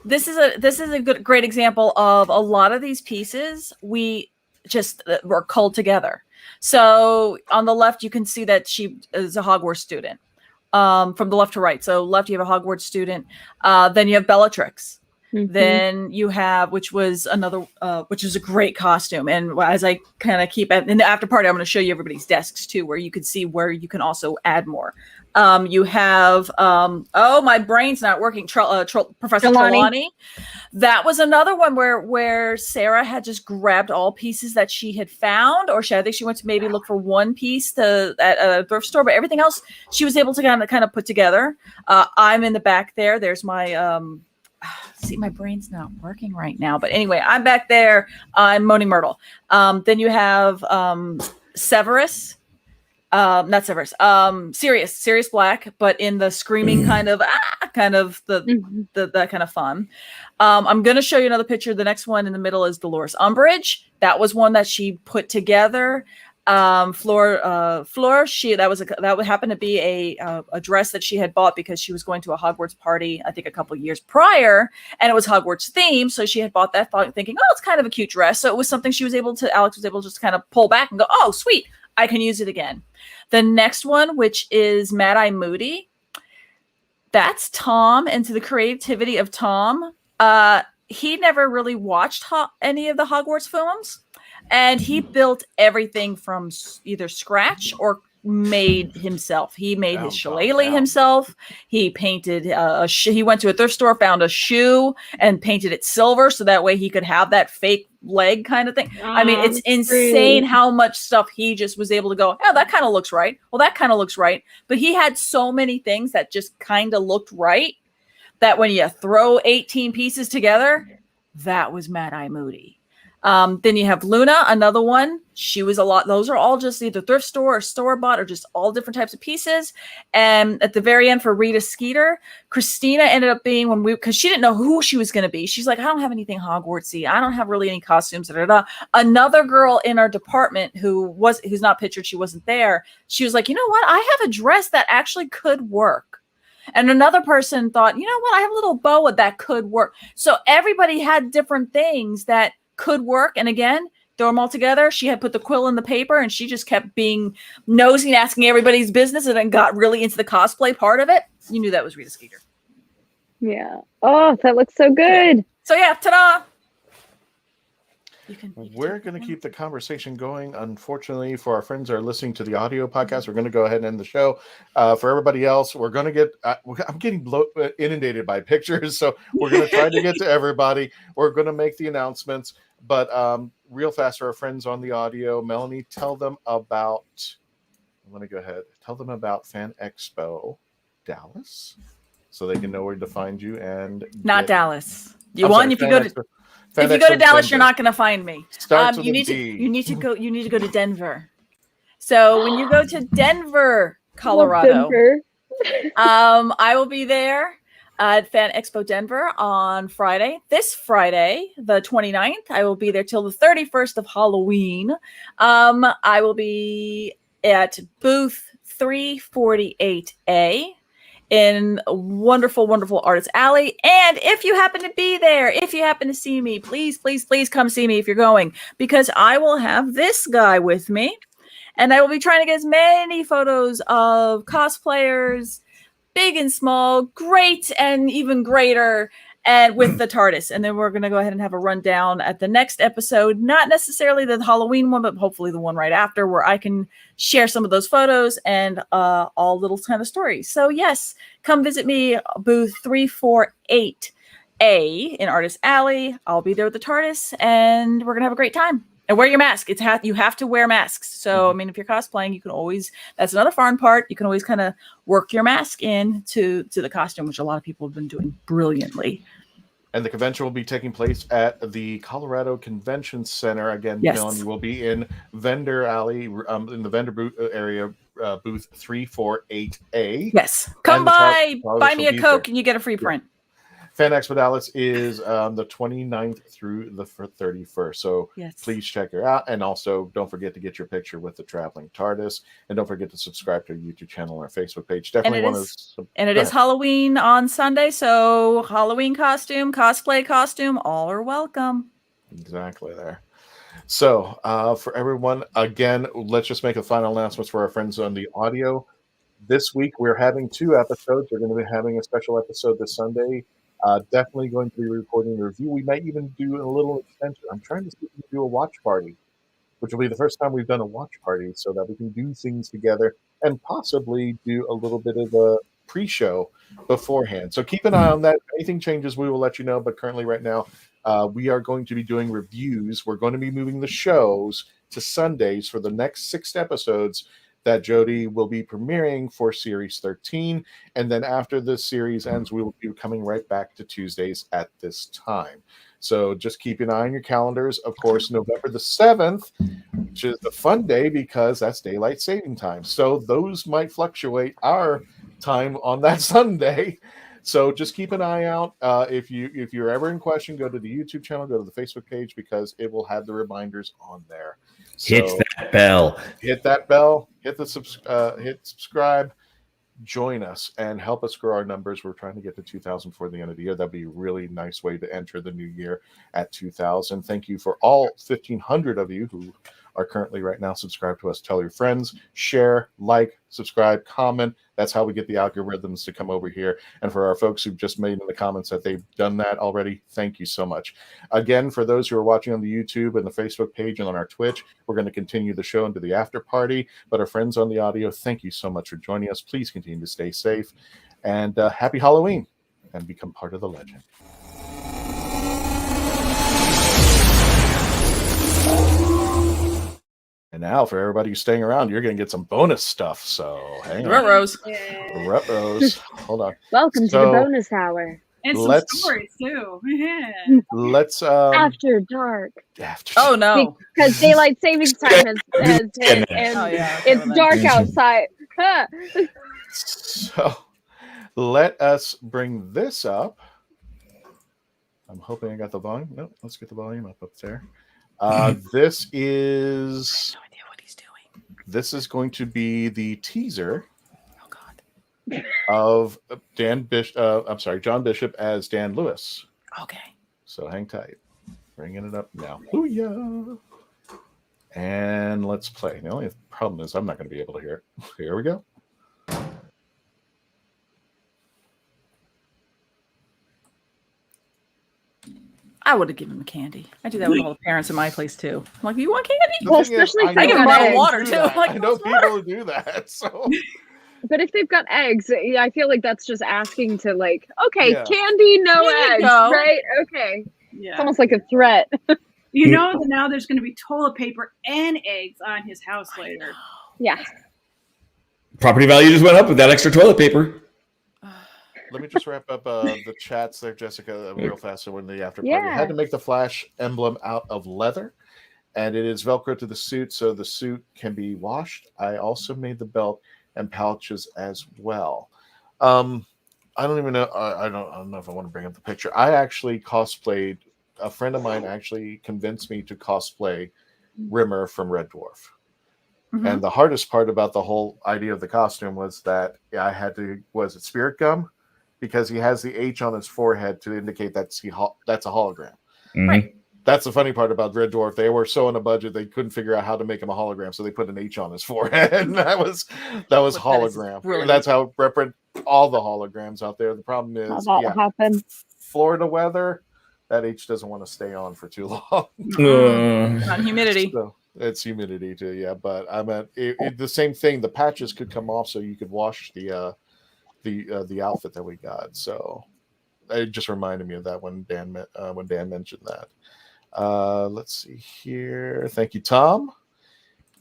This is a great example of a lot of these pieces we just were culled together. So on the left, you can see that she is a Hogwarts student from the left to right. So left, you have a Hogwarts student. Then you have Bellatrix. Mm-hmm. Then you have, which was a great costume. And as I kind of keep in the after party, I'm going to show you everybody's desks too, where you can see where you can also add more. You have, my brain's not working. Professor Trelawney. That was another one where Sarah had just grabbed all pieces that she had found, or I think she went to maybe look for one piece at a thrift store, but everything else she was able to kind of put together. I'm in the back there. There's my, see, my brain's not working right now, but anyway, I'm back there. I'm Moaning Myrtle. Then you have Severus. Not Severus. Sirius Black, but in the screaming kind of that kind of fun. I'm going to show you another picture. The next one in the middle is Dolores Umbridge. That was one that she put together. Fleur, that would happen to be a dress that she had bought because she was going to a Hogwarts party, I think a couple years prior, and it was Hogwarts themed. So she had bought that thinking, oh, it's kind of a cute dress. So it was something Alex was able to just kind of pull back and go, oh, sweet, I can use it again. The next one, which is Mad Eye Moody, that's Tom, and to the creativity of Tom. He never really watched any of the Hogwarts films, and he built everything from either scratch or made himself. He made his shillelagh himself. He painted he went to a thrift store, found a shoe, and painted it silver so that way he could have that fake leg kind of thing. I mean, it's insane how much stuff he just was able to go, oh, that kind of looks right. Well, that kind of looks right. But he had so many things that just kind of looked right that when you throw 18 pieces together, that was Mad Eye Moody. Then you have Luna, another one. She was those are all just either thrift store or store-bought or just all different types of pieces. And at the very end for Rita Skeeter, Christina ended up being because she didn't know who she was going to be. She's like, I don't have anything Hogwartsy. I don't have really any costumes. Another girl in our department who's not pictured, she wasn't there. She was like, you know what? I have a dress that actually could work. And another person thought, you know what? I have a little boa that could work. So everybody had different things that could work. And again, throw them all together. She had put the quill in the paper and she just kept being nosy and asking everybody's business and then got really into the cosplay part of it. You knew that was Rita Skeeter. Yeah. Oh, that looks so good. So yeah, ta-da. We're going to keep the conversation going. Unfortunately, for our friends that are listening to the audio podcast, we're going to go ahead and end the show. For everybody else, we're going to get I'm getting inundated by pictures, so we're going to try to get to everybody. We're going to make the announcements, but real fast for our friends on the audio, Melanie, tell them about. Let me go ahead. Tell them about Fan Expo Dallas, so they can know where to find you. And not Dallas. If you Fan go to Dallas, Denver. you're not going to find me. You need to go to Denver. So when you go to Denver, Colorado, I will be there at Fan Expo Denver on Friday. This Friday, the 29th, I will be there till the 31st of Halloween. I will be at booth 348A in wonderful, wonderful Artist Alley. And if you happen to be there, if you happen to see me, please, please, please come see me if you're going, because I will have this guy with me. And I will be trying to get as many photos of cosplayers, big and small, great and even greater, and with the TARDIS. And then we're going to go ahead and have a rundown at the next episode, not necessarily the Halloween one, but hopefully the one right after, where I can share some of those photos and all little kind of stories. So yes, come visit me, booth 348A in Artist Alley. I'll be there with the TARDIS, and we're going to have a great time. And wear your mask. You have to wear masks. So, I mean, if you're cosplaying, you can always, that's another fun part. You can always kind of work your mask in to the costume, which a lot of people have been doing brilliantly. And the convention will be taking place at the Colorado Convention Center. Again, yes. Melanie will be in Vendor Alley, in the vendor booth area, booth 348A. Yes. Come by, buy me a Coke, and you get a free print. Fan Expo Dallas is the 29th through the 31st. So please check her out. And also, don't forget to get your picture with the Traveling TARDIS. And don't forget to subscribe to our YouTube channel and our Facebook page. Definitely And it is Halloween on Sunday. So Halloween costume, cosplay costume, all are welcome. Exactly there. So for everyone, again, let's just make a final announcement for our friends on the audio. This week, we're having 2 episodes. We're going to be having a special episode this Sunday. Definitely going to be recording the review. We might even do a little extension. I'm trying to see if we can do a watch party, which will be the first time we've done a watch party, so that we can do things together and possibly do a little bit of a pre-show beforehand. So keep an eye on that. If anything changes, we will let you know. But currently right now, we are going to be doing reviews. We're going to be moving the shows to Sundays for the next 6 episodes that Jodie will be premiering for Series 13. And then after this series ends, we will be coming right back to Tuesdays at this time. So just keep an eye on your calendars. Of course, November the 7th, which is the fun day because that's daylight saving time. So those might fluctuate our time on that Sunday. So just keep an eye out. If you're ever in question, go to the YouTube channel, go to the Facebook page, because it will have the reminders on there. So hit that bell. Hit that bell. Hit subscribe. Join us and help us grow our numbers. We're trying to get to 2,000 before the end of the year. That'd be a really nice way to enter the new year at 2,000. Thank you for all 1,500 of you who are currently right now subscribed to us. Tell your friends, share, like, subscribe, comment. That's how we get the algorithms to come over here. And for our folks who've just made in the comments that they've done that already, thank you so much. Again, for those who are watching on the YouTube and the Facebook page and on our Twitch, we're going to continue the show into the after party. But our friends on the audio, thank you so much for joining us. Please continue to stay safe. And happy Halloween, and become part of the legend. And now, for everybody who's staying around, you're going to get some bonus stuff. So hang on. Ruh-rohs. Hold on. Welcome to the bonus hour. And some stories, too. Yeah. Let's... After dark. Oh, no. Because daylight savings time has hit, and it's dark outside. So let us bring this up. I'm hoping I got the volume. No, let's get the volume up there. This is... I have no idea what he's doing. This is going to be the teaser. Oh God. Of John Bishop as Dan Lewis. Okay. So hang tight. Bringing it up now. Booyah. And let's play. The only problem is I'm not going to be able to hear it. Here we go. I would have given him candy. I do that with all the parents in my place too. I'm like, you want candy? Well, especially I give them bottled water too. Like, I know people who do that. So, but if they've got eggs, I feel like that's just asking to candy, no eggs, right? Okay. Yeah. It's almost like a threat. You know that now there's going to be toilet paper and eggs on his house later. Yeah. Property value just went up with that extra toilet paper. Let me just wrap up the chats there, Jessica, real fast. So when the after party, I had to make the Flash emblem out of leather, and it is Velcro to the suit, so the suit can be washed. I also made the belt and pouches as well. I don't even know. I don't know if I want to bring up the picture. I actually cosplayed. A friend of mine actually convinced me to cosplay Rimmer from Red Dwarf. Mm-hmm. And the hardest part about the whole idea of the costume was that I had to, was it spirit gum? Because he has the H on his forehead to indicate that's a hologram. Mm-hmm. Right. That's the funny part about Red Dwarf. They were so on a budget, they couldn't figure out how to make him a hologram, so they put an H on his forehead. And that was hologram. That that's how represent all the holograms out there. The problem is happened. Florida weather, that H doesn't want to stay on for too long. On humidity. So it's humidity too, yeah. But I meant the same thing. The patches could come off, so you could wash the outfit that we got. So it just reminded me of that when Dan mentioned that. Let's see here. Thank you, Tom.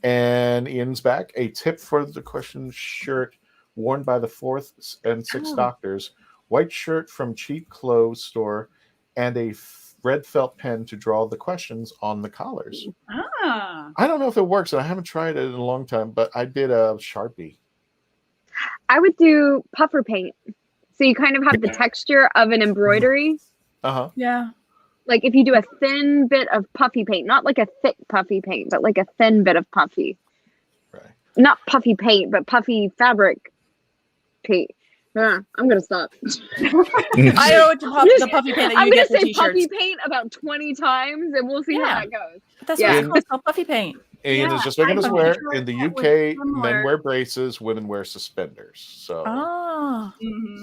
And Ian's back. A tip for the question shirt worn by the 4th and 6th Doctors. White shirt from cheap clothes store and a red felt pen to draw the questions on the collars. I don't know if it works, and I haven't tried it in a long time, but I did a Sharpie. I would do puffer paint. So you kind of have the texture of an embroidery. Uh-huh. Yeah. Like if you do a thin bit of puffy paint, not like a thick puffy paint, but like a thin bit of puffy. Right. Not puffy paint, but puffy fabric paint. I'm gonna stop. I know it's the puffy paint that you get for t-shirts. Puffy paint about 20 times, and we'll see how that goes. That's what it's called, puffy paint. Ian is just making us aware. In the UK, men wear braces, women wear suspenders. So,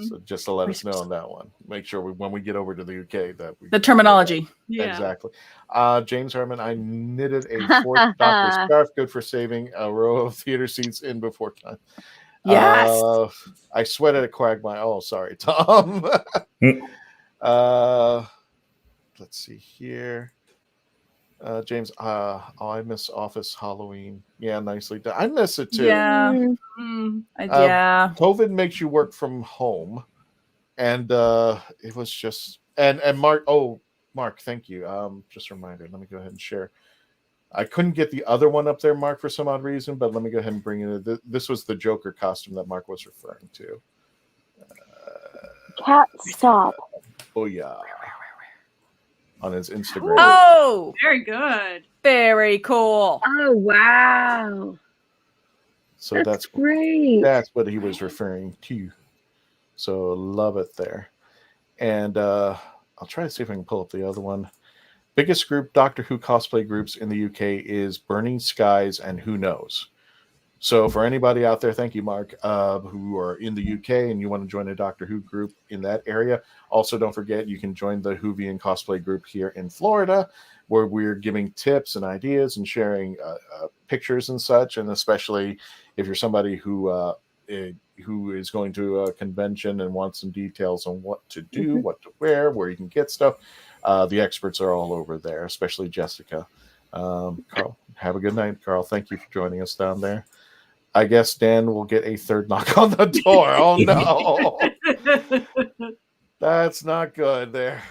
so just to let us know on that one. Make sure when we get over to the UK that we the terminology. Exactly. James Harmon, I knitted a 4th Doctor scarf, good for saving a row of theater seats in before time. Yes. I sweated at Quagmire. Oh, sorry, Tom. Let's see here. James, I miss Office Halloween. Yeah, nicely done. I miss it too. Yeah. Yeah. COVID makes you work from home. And it was just and Mark, Mark, thank you. Just a reminder, let me go ahead and share. I couldn't get the other one up there, Mark, for some odd reason, but let me go ahead and bring it in. This was the Joker costume that Mark was referring to. Cat, stop. Oh, yeah. On his Instagram. Oh, very good. Very cool. Oh, wow. So that's great. That's what he was referring to. So love it there. And I'll try to see if I can pull up the other one. Biggest group Doctor Who cosplay groups in the UK is Burning Skies and Who Knows. So for anybody out there, thank you, Mark, who are in the UK and you want to join a Doctor Who group in that area. Also, don't forget, you can join the Whovian cosplay group here in Florida, where we're giving tips and ideas and sharing pictures and such. And especially if you're somebody who is going to a convention and wants some details on what to do, what to wear, where you can get stuff. The experts are all over there, especially Jessica. Carl, have a good night, Carl. Thank you for joining us down there. I guess Dan will get a third knock on the door. Oh, no. That's not good there.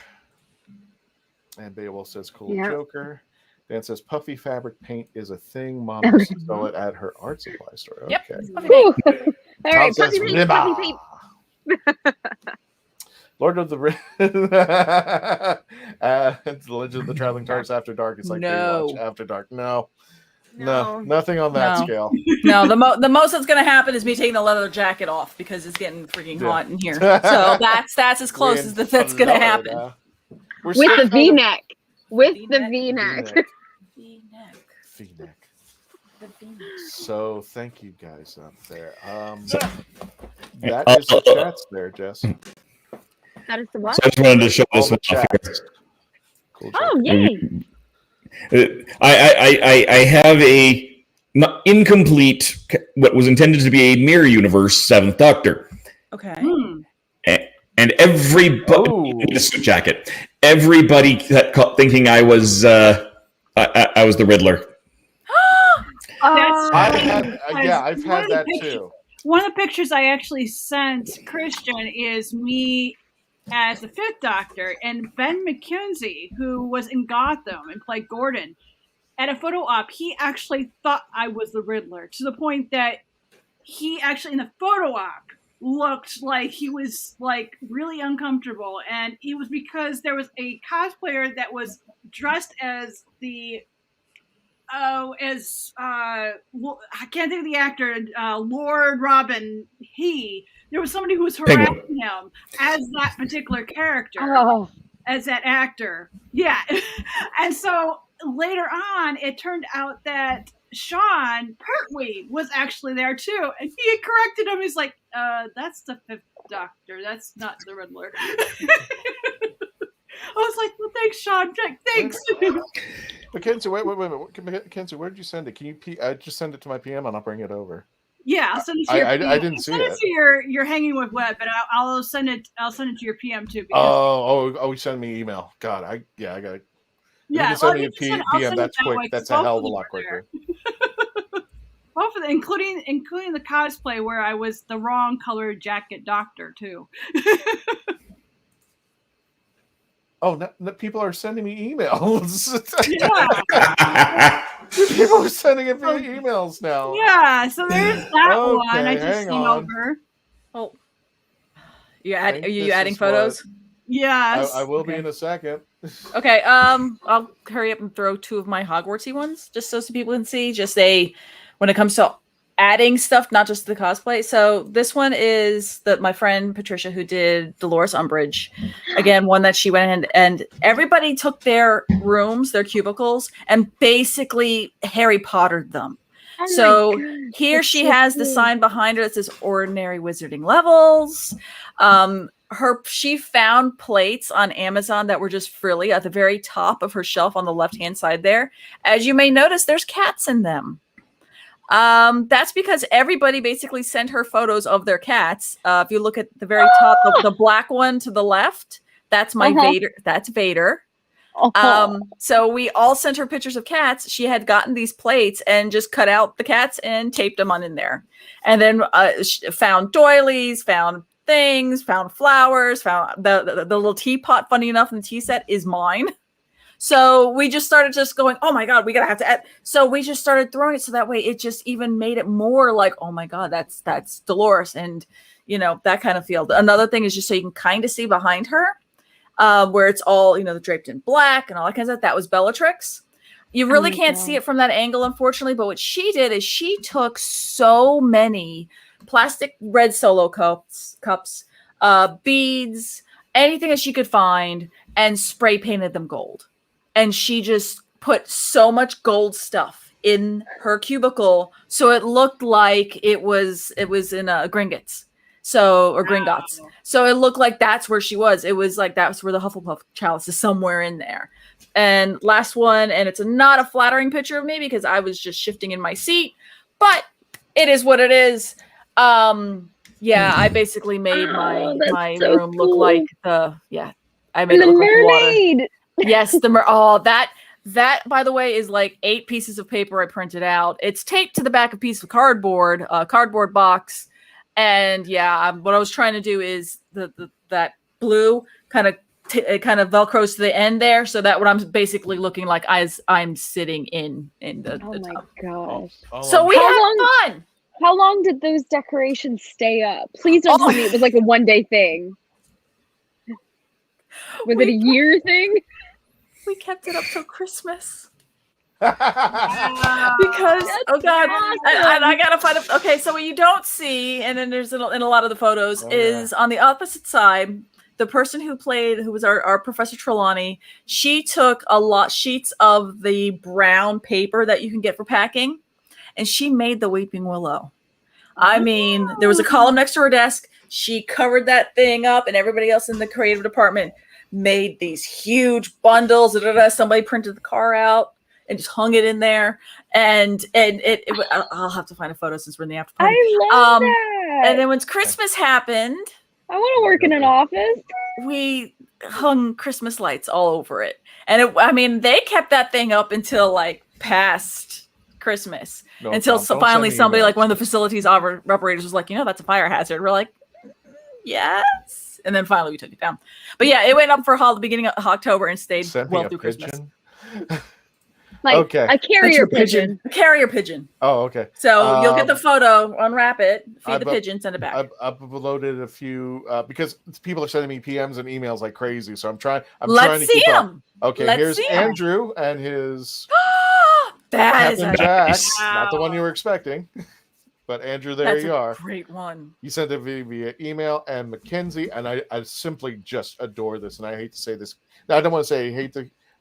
And Beowulf says, cool Joker. Dan says, puffy fabric paint is a thing. Mom used to sell it at her art supply store. Okay. All right, puffy paint, puffy paint. Lord of the Rings. It's the Legend of the Traveling TARDIS After Dark. It's like Baywatch After Dark. No, nothing on that scale. No, the most that's going to happen is me taking the leather jacket off because it's getting freaking hot in here. So that's as close as that's going to happen. With the V-neck. With the V-neck. V-neck. So thank you guys out there. That is the chats there, Jess. That is the what? So I just wanted to show this one off here. Cool. Oh, yay! I have a incomplete, what was intended to be a mirror universe 7th Doctor. Okay. And everybody, the suit jacket, everybody thinking I was I was the Riddler. I've had that too. One of the pictures I actually sent Christian is me as the Fifth Doctor, and Ben McKenzie, who was in Gotham and played Gordon, at a photo op, he actually thought I was the Riddler, to the point that he actually in the photo op looked like he was like really uncomfortable, and it was because there was a cosplayer that was dressed as the I can't think of the actor, Lord Robin. There was somebody who was harassing him as that particular character, as that actor. Yeah. And so later on, it turned out that Sean Pertwee was actually there too. And he had corrected him. He's like, that's the Fifth Doctor. That's not the Riddler. I was like, well, thanks, Sean. Thanks. Mackenzie, wait. Mackenzie, where did you send it? Can you just send it to my PM and I'll bring it over? Yeah, I'll send it to your PM. I didn't see it. Send it to your Hanging with Web, but I'll send it to your PM too. You send me email. God, I got it. Yeah, you can send me a PM. That's quick. Way, that's a hell of a lot quicker. Both of them, including the cosplay where I was the wrong colored jacket doctor too. Oh, people are sending me emails. Yeah. People are sending it via emails now. Yeah, so there's that one I just sent over. Oh, are you adding photos? Yes. I will be in a second. Okay, I'll hurry up and throw two of my Hogwartsy ones, just so some people can see. When it comes to adding stuff, not just the cosplay. So this one is my friend Patricia, who did Dolores Umbridge. Again, one that she went in and everybody took their rooms, their cubicles, and basically Harry Pottered them. Oh so here she has the sign behind her that says "Ordinary Wizarding Levels." She found plates on Amazon that were just frilly at the very top of her shelf on the left-hand side there. As you may notice, there's cats in them. That's because everybody basically sent her photos of their cats. If you look at the very top, the black one to the left, that's my Vader. That's Vader. So we all sent her pictures of cats. She had gotten these plates and just cut out the cats and taped them on in there. And then found doilies, found things, found flowers, found the little teapot. Funny enough, in the tea set is mine. So we just started going, oh my God, we gotta have to add. So we just started throwing it so that way it just even made it more like, oh my God, that's Dolores, and that kind of feel. Another thing is just so you can kind of see behind her, where it's all draped in black and all that kind of stuff. That was Bellatrix. You really can't see it from that angle, unfortunately. But what she did is she took so many plastic red Solo cups, beads, anything that she could find, and spray painted them gold. And she just put so much gold stuff in her cubicle, so it looked like it was in Gringotts, or Gringotts. So it looked like that's where she was. It was like that's where the Hufflepuff chalice is, somewhere in there. And last one, and it's not a flattering picture of me because I was just shifting in my seat, but it is what it is. I basically made my room look like I made it look like water. Yes, that by the way is like 8 pieces of paper I printed out. It's taped to the back of a piece of cardboard box, and what I was trying to do is that blue kind of velcros to the end there, so that what I'm basically looking like as I'm sitting in the tub. Gosh! So we had fun. How long did those decorations stay up? Please don't tell me it was like a one-day thing. Was it a year thing? We kept it up till Christmas. Because I gotta find it. Okay, so what you don't see, and then there's in a lot of the photos, is on the opposite side, the person who was our Professor Trelawney. She took sheets of the brown paper that you can get for packing, and she made the Weeping Willow. I mean, there was a column next to her desk. She covered that thing up, and everybody else in the creative department made these huge bundles. Somebody printed the car out and just hung it in there. And I'll have to find a photo since we're in the after party. I love that. And then when Christmas happened, I want to work in an office. hung Christmas lights all over it. And they kept that thing up until like past Christmas. Finally somebody like one of the facilities operators was like, that's a fire hazard. We're like, yes. And then finally we took it down. But yeah, it went up for the beginning of October and stayed well through Christmas. Like a carrier pigeon. A carrier pigeon. Oh, okay. So you'll get the photo, unwrap it, feed the pigeon, send it back. I've uploaded a few because people are sending me PMs and emails like crazy. So I'm trying to keep up. Okay, here's Andrew and his Captain Jack. Not the one you were expecting. But Andrew, That's you are. Great one. You sent it via email, and Mackenzie, and I simply just adore this. And I hate to say this. Now, I don't want to say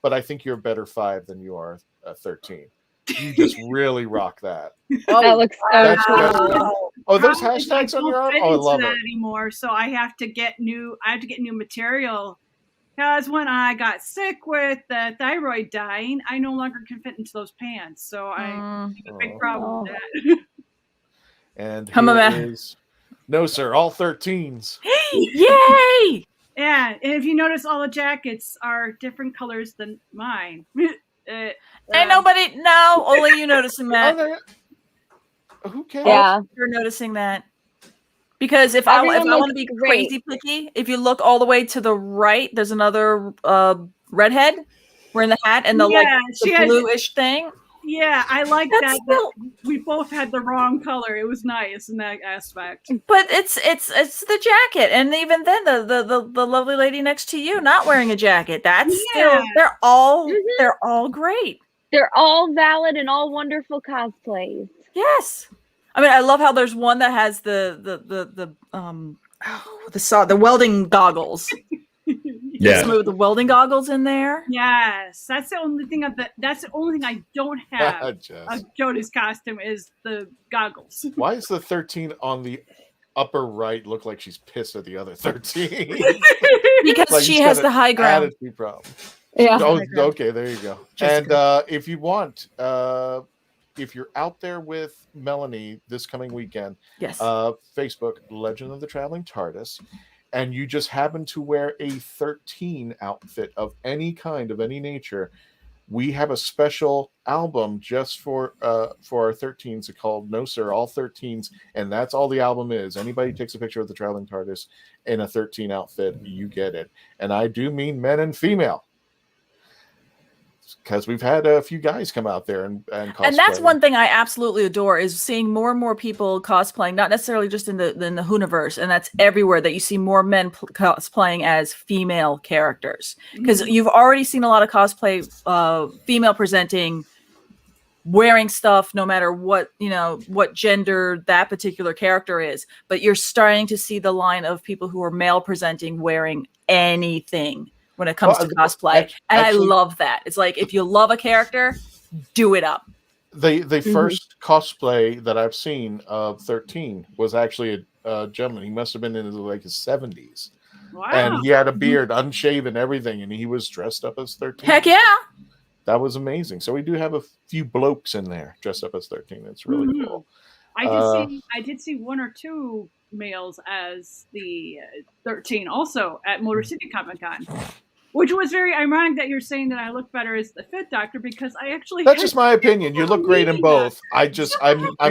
but I think you're a better 5 than you are 13. You just really rock that. That looks so cool. Oh, those hashtags on your arm? Oh, I love it. Anymore, so I have to get new material. Because when I got sick with the thyroid dying, I no longer can fit into those pants. So I have a big problem with that. And here is no, sir, all 13s. Yay! Yeah, and if you notice, all the jackets are different colors than mine. Ain't nobody. No, only you noticing that. Who cares? Yeah, you're noticing that. Because if I want to be crazy picky, if you look all the way to the right, there's another redhead wearing the hat and the bluish thing. Yeah, I like that. We both had the wrong color. It was nice in that aspect. But it's the jacket, and even then, the lovely lady next to you not wearing a jacket. That's still they're all great. They're all valid and all wonderful cosplays. Yes, I love how there's one that has the welding goggles. Yeah, some of the welding goggles in there. Yes, that's the only thing I don't have of Jodie's costume is the goggles. Why is the 13 on the upper right look like she's pissed at the other 13? Because like she has the high ground. Attitude problem. Yeah. Oh, okay, there you go. And if you want, if you're out there with Melanie this coming weekend, yes, Facebook Legend of the Traveling TARDIS. And you just happen to wear a 13 outfit of any kind, of any nature, we have a special album just for our 13s called No Sir, All 13s, and that's all the album is. Anybody takes a picture of the Traveling TARDIS in a 13 outfit, you get it. And I do mean men and female. Because we've had a few guys come out there and cosplay. And that's one thing I absolutely adore is seeing more and more people cosplaying, not necessarily just in the WHOniverse, and that's everywhere that you see more men cosplaying as female characters. Because you've already seen a lot of cosplay female presenting, wearing stuff no matter what gender that particular character is, but you're starting to see the line of people who are male presenting wearing anything when it comes to cosplay. And I love that. It's like, if you love a character, do it up. The first cosplay that I've seen of 13 was actually a gentleman. He must have been in his 70s. Wow. And he had a beard, unshaven, everything, and he was dressed up as 13. Heck yeah. That was amazing. So we do have a few blokes in there dressed up as 13. It's really cool. I did see one or two males as the 13 also at Motor City Comic Con. Which was very ironic that you're saying that I look better as the Fit Doctor, because I actually that's just my opinion. You look great in both. I'm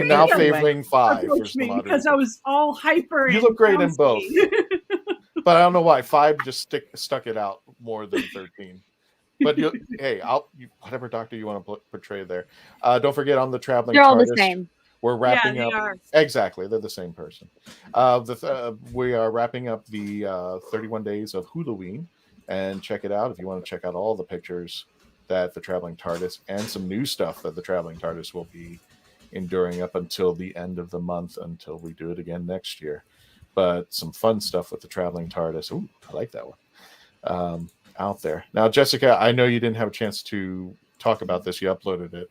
now favoring 5 because I was all hyper. You look great in both, but I don't know why 5 just stuck it out more than 13. But whatever Doctor you want to portray there. Don't forget on the Traveling They're all TARDIS, the same. We're wrapping up. Exactly, they're the same person. We are wrapping up the 31 days of Halloween. And check it out if you want to check out all the pictures that the Traveling TARDIS and some new stuff that the Traveling TARDIS will be enduring up until the end of the month, until we do it again next year. But some fun stuff with the Traveling TARDIS. Ooh, I like that one. Out there. Now, Jessica, I know you didn't have a chance to talk about this. You uploaded it.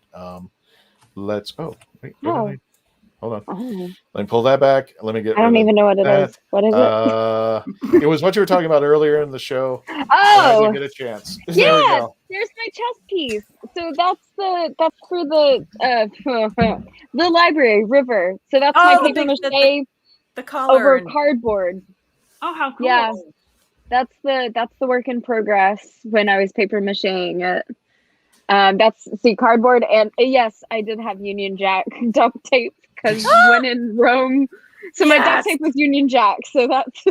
Hold on. Oh. Let me pull that back. Let me get. I don't even know what it is. What is it? It was what you were talking about earlier in the show. Oh, I didn't get a chance. Yeah, there's my chess piece. So that's for the library river. So that's my paper mache the collar over cardboard. Oh, how cool! Yeah. That's the work in progress when I was paper macheing it. That's cardboard, and yes, I did have Union Jack duct tape because when in Rome, so my duct tape was Union Jack. So that's.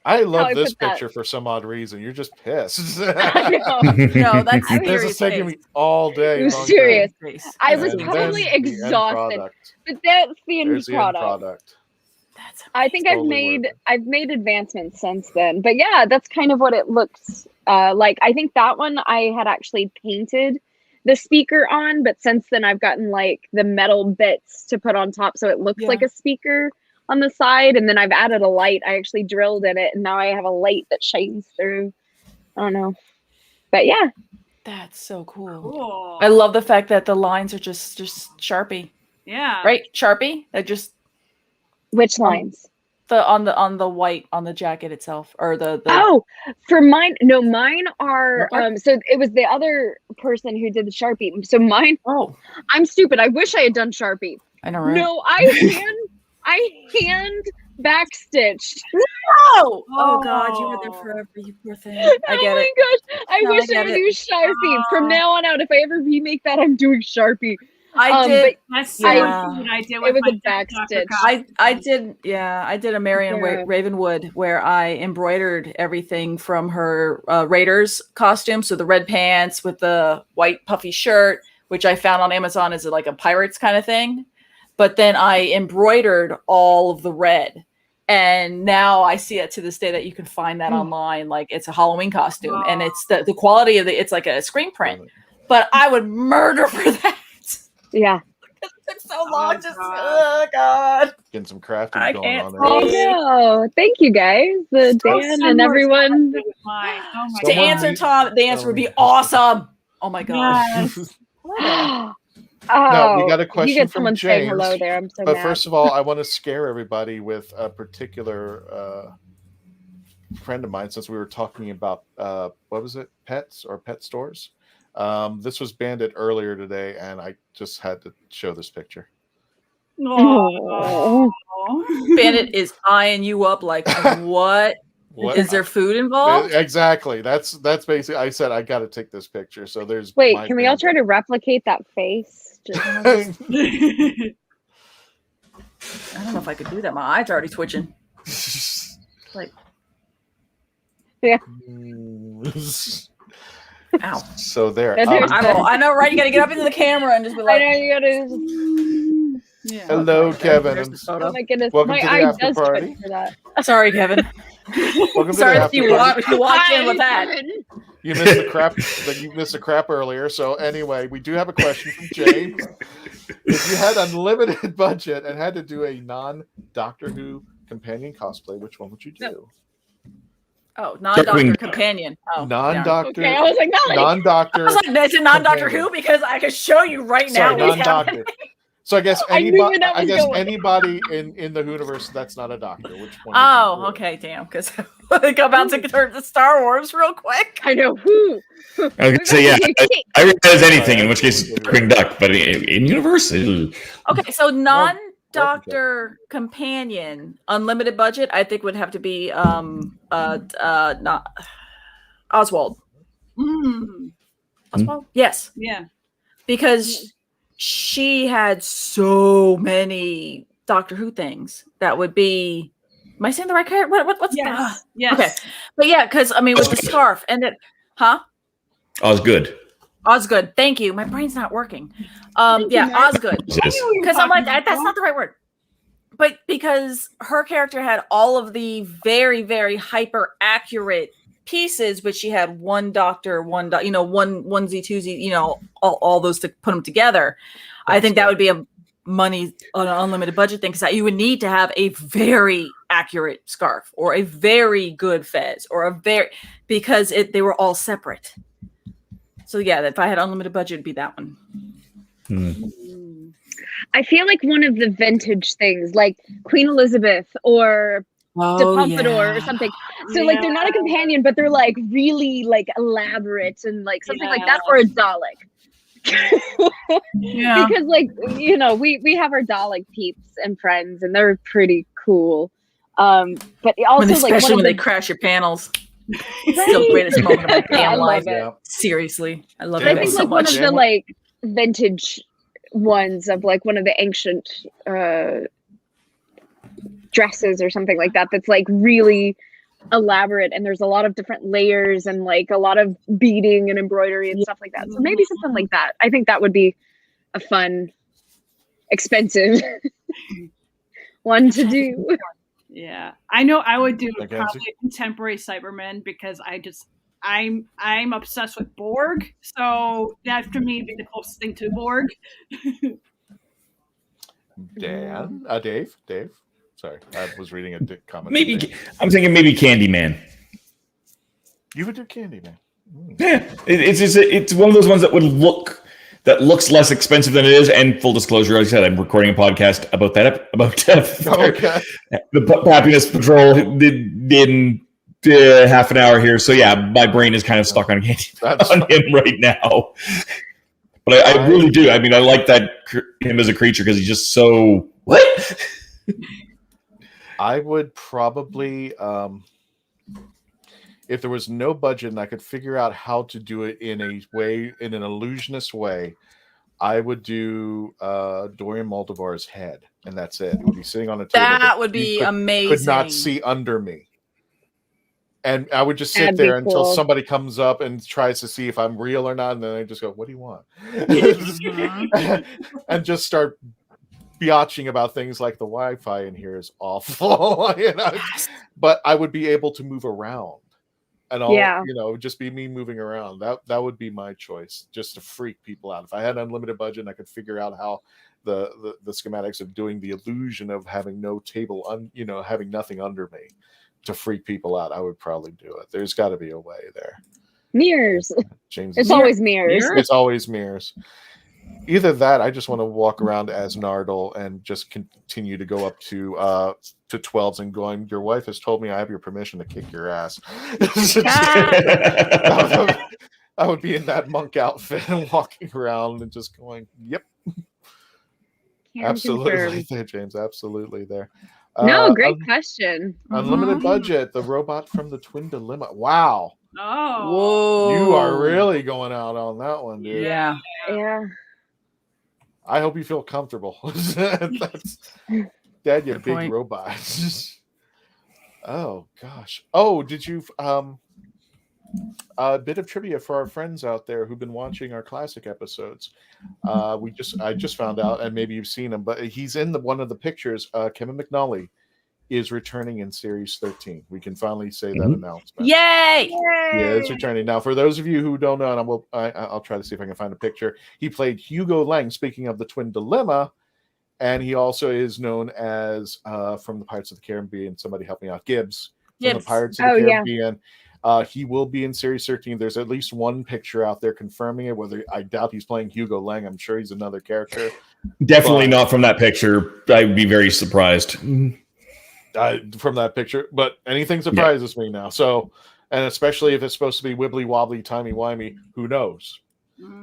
I love this picture for some odd reason. You're just pissed. No, that's this is taking me all day. It was serious. I was probably exhausted, but that's the end product. I think I've made advancements since then, but yeah, that's kind of what it looks like. I think that one I had actually painted the speaker on, but since then I've gotten like the metal bits to put on top so it looks like a speaker on the side, and then I've added a light. I actually drilled in it, and now I have a light that shines through. I don't know, but yeah, that's so cool. I love the fact that the lines are just Sharpie. Yeah, right, Sharpie. That just. Which lines? On the white on the jacket itself, or the for mine. No, mine are so it was the other person who did the Sharpie. So mine. Oh, I'm stupid. I wish I had done Sharpie. I know, right? No, I hand backstitched. No! Oh God, you were there forever, you poor thing. I get it. Oh my gosh, I wish I used Sharpie. From now on out, if I ever remake that, I'm doing Sharpie. I did. That's what I did. With it was a backstitch. I did a Marion Ravenwood where I embroidered everything from her Raiders costume, so the red pants with the white puffy shirt, which I found on Amazon as like a pirates kind of thing. But then I embroidered all of the red. And now I see it to this day that you can find that online. Like it's a Halloween costume, and it's the quality of it's like a screen print. But I would murder for that. Yeah. It took so long. Oh God. Getting some crafting going on there. Oh no! Thank you guys, Dan and everyone. To answer Tom, the answer would be awesome. Oh my God. No, we got a question from James. Saying hello there. I'm so but mad. First of all, I want to scare everybody with a particular friend of mine, since we were talking about what was it, pets or pet stores. This was Bandit earlier today, and I just had to show this picture. Oh. Bandit is eyeing you up like, what? Is there food involved? Exactly. That's basically. I said I got to take this picture. So there's. Wait, can we all try to replicate that face? I don't know if I could do that. My eyes are already twitching. Like, yeah. Ow. So there. I know, right? You got to get up into the camera and just be like. I know you got to. Yeah. Hello, Kevin. Oh my goodness, welcome my to the eye after does party. For that. Sorry, Kevin. Welcome Sorry to the that you walked in with that. You missed the crap. You missed the crap earlier. So anyway, we do have a question from James. If you had unlimited budget and had to do a non-Doctor Who companion cosplay, which one would you do? Oh, non-Doctor companion. Oh, non-Doctor. Okay, I was like, non-Doctor. I was like, that's a non-Doctor Who because I can show you right now. Non-Doctor. So I guess anybody, anybody in the Whoniverse that's not a doctor. Which one? Oh, okay, damn. Because they come out to turn to Star Wars real quick. I know who. I was gonna say I realize anything, in which case Queen Duck, but in universe. Okay, so non-Doctor companion, unlimited budget. I think would have to be not Oswald. Oswald, yes, yeah, because she had so many Doctor Who things that would be. Am I saying the right character? What's yes. Okay, but yeah, because I mean with the scarf and then, Osgood. Osgood. Thank you. My brain's not working. Osgood. Because I'm like that's not the right word. But because her character had all of the very, very hyper accurate pieces, but she had one doctor, one onesie, twosie, all those to put them together. I think that would be a money on an unlimited budget thing, because you would need to have a very accurate scarf or a very good fez or because they were all separate. So yeah, if I had unlimited budget, it'd be that one. I feel like one of the vintage things, like Queen Elizabeth or the Pompadour or something. So like they're not a companion, but they're like really like elaborate and like something like that, or a Dalek. Because like we have our Dalek peeps and friends, and they're pretty cool. But also especially like when they crash your panels. It's still the greatest moment of my damn life. It. Seriously, I love I it think so like much. one of the like vintage ones of like one of the ancient dresses or something like that. That's like really elaborate, and there's a lot of different layers and like a lot of beading and embroidery and stuff like that. So maybe something like that. I think that would be a fun, expensive one to do. Yeah, I know I would do probably contemporary Cybermen because I'm obsessed with Borg, so that for me would be the closest thing to Borg. Dave. Sorry, I was reading a comment. Maybe I'm thinking maybe Candyman. You would do Candyman. Yeah, it's one of those ones that looks less expensive than it is. And full disclosure, like I said, I'm recording a podcast about that the Happiness Patrol in half an hour here. So yeah, my brain is kind of stuck on him right now. But I really do. I mean, I like him as a creature because he's just so what. I would probably, if there was no budget and I could figure out how to do it in an illusionist way, I would do Dorian Moldovar's head, and that's it. It would be sitting on a table. That would be amazing. Could not see under me. And I would just sit there until somebody comes up and tries to see if I'm real or not, and then I just go, "What do you want?" and just start biatching about things like the Wi-Fi in here is awful, But I would be able to move around, and just be me moving around. That would be my choice, just to freak people out. If I had unlimited budget and I could figure out how the schematics of doing the illusion of having no table, having nothing under me, to freak people out, I would probably do it. There's got to be a way there. Mirrors. James, it's always mirrors. It's always mirrors. Either that, I just want to walk around as Nardole and just continue to go up to 12s and going, "Your wife has told me I have your permission to kick your ass." I would be in that monk outfit and walking around and just going, "Yep." Absolutely there, James. Absolutely there. No, great question. Unlimited budget, the robot from the Twin Dilemma. Wow. Oh. Whoa. You are really going out on that one, dude. Yeah. I hope you feel comfortable. Dad, you big point. Robot. Oh gosh. Oh, did you a bit of trivia for our friends out there who've been watching our classic episodes. I just found out, and maybe you've seen him, but he's in one of the pictures. Kevin McNally is returning in Series 13. We can finally say that announcement. Yay! Yeah, it's returning. Now, for those of you who don't know, and I'll try to see if I can find a picture. He played Hugo Lang, speaking of the Twin Dilemma, and he also is known as from the Pirates of the Caribbean. Somebody help me out. Gibbs. From the Pirates of the Caribbean. Yeah. He will be in Series 13. There's at least one picture out there confirming it. Whether I doubt he's playing Hugo Lang. I'm sure he's another character. Definitely not from that picture. I'd be very surprised. From that picture, but anything surprises me now. So, and especially if it's supposed to be wibbly wobbly, timey wimey, who knows?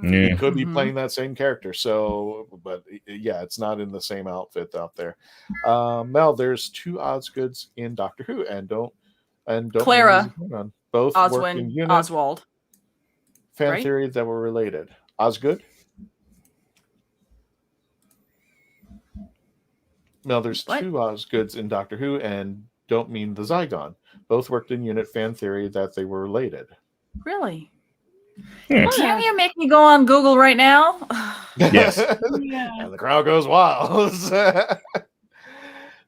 He could be playing that same character. So, but yeah, it's not in the same outfit out there. Mel, there's two Osgoods in Doctor Who, and don't Clara, both Oswin, work in unit. Oswald. Fan theory that were related. Osgood. Now, there's two Osgoods in Doctor Who, and don't mean the Zygon. Both worked in unit. Fan theory that they were related. Really? Can you make me go on Google right now? Yes. And the crowd goes wild.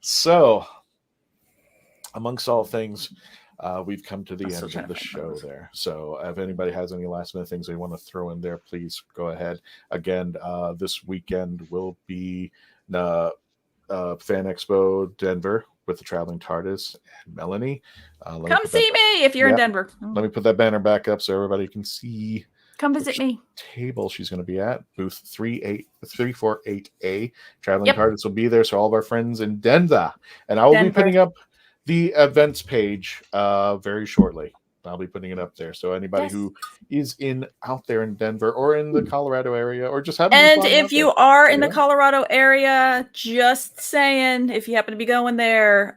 So, amongst all things, we've come to the end of the show there. So, if anybody has any last minute things they want to throw in there, please go ahead. Again, this weekend will be Fan Expo Denver with the Traveling TARDIS and Melanie. Come see me if you're in Denver. Let me put that banner back up so everybody can see. Come visit me. Table she's going to be at booth 348A. Traveling TARDIS will be there, so all of our friends in Denver. And I will be putting up the events page very shortly. I'll be putting it up there. So anybody who is out there in Denver or in the Colorado area or just having and if you are in the Colorado area, just saying, if you happen to be going there,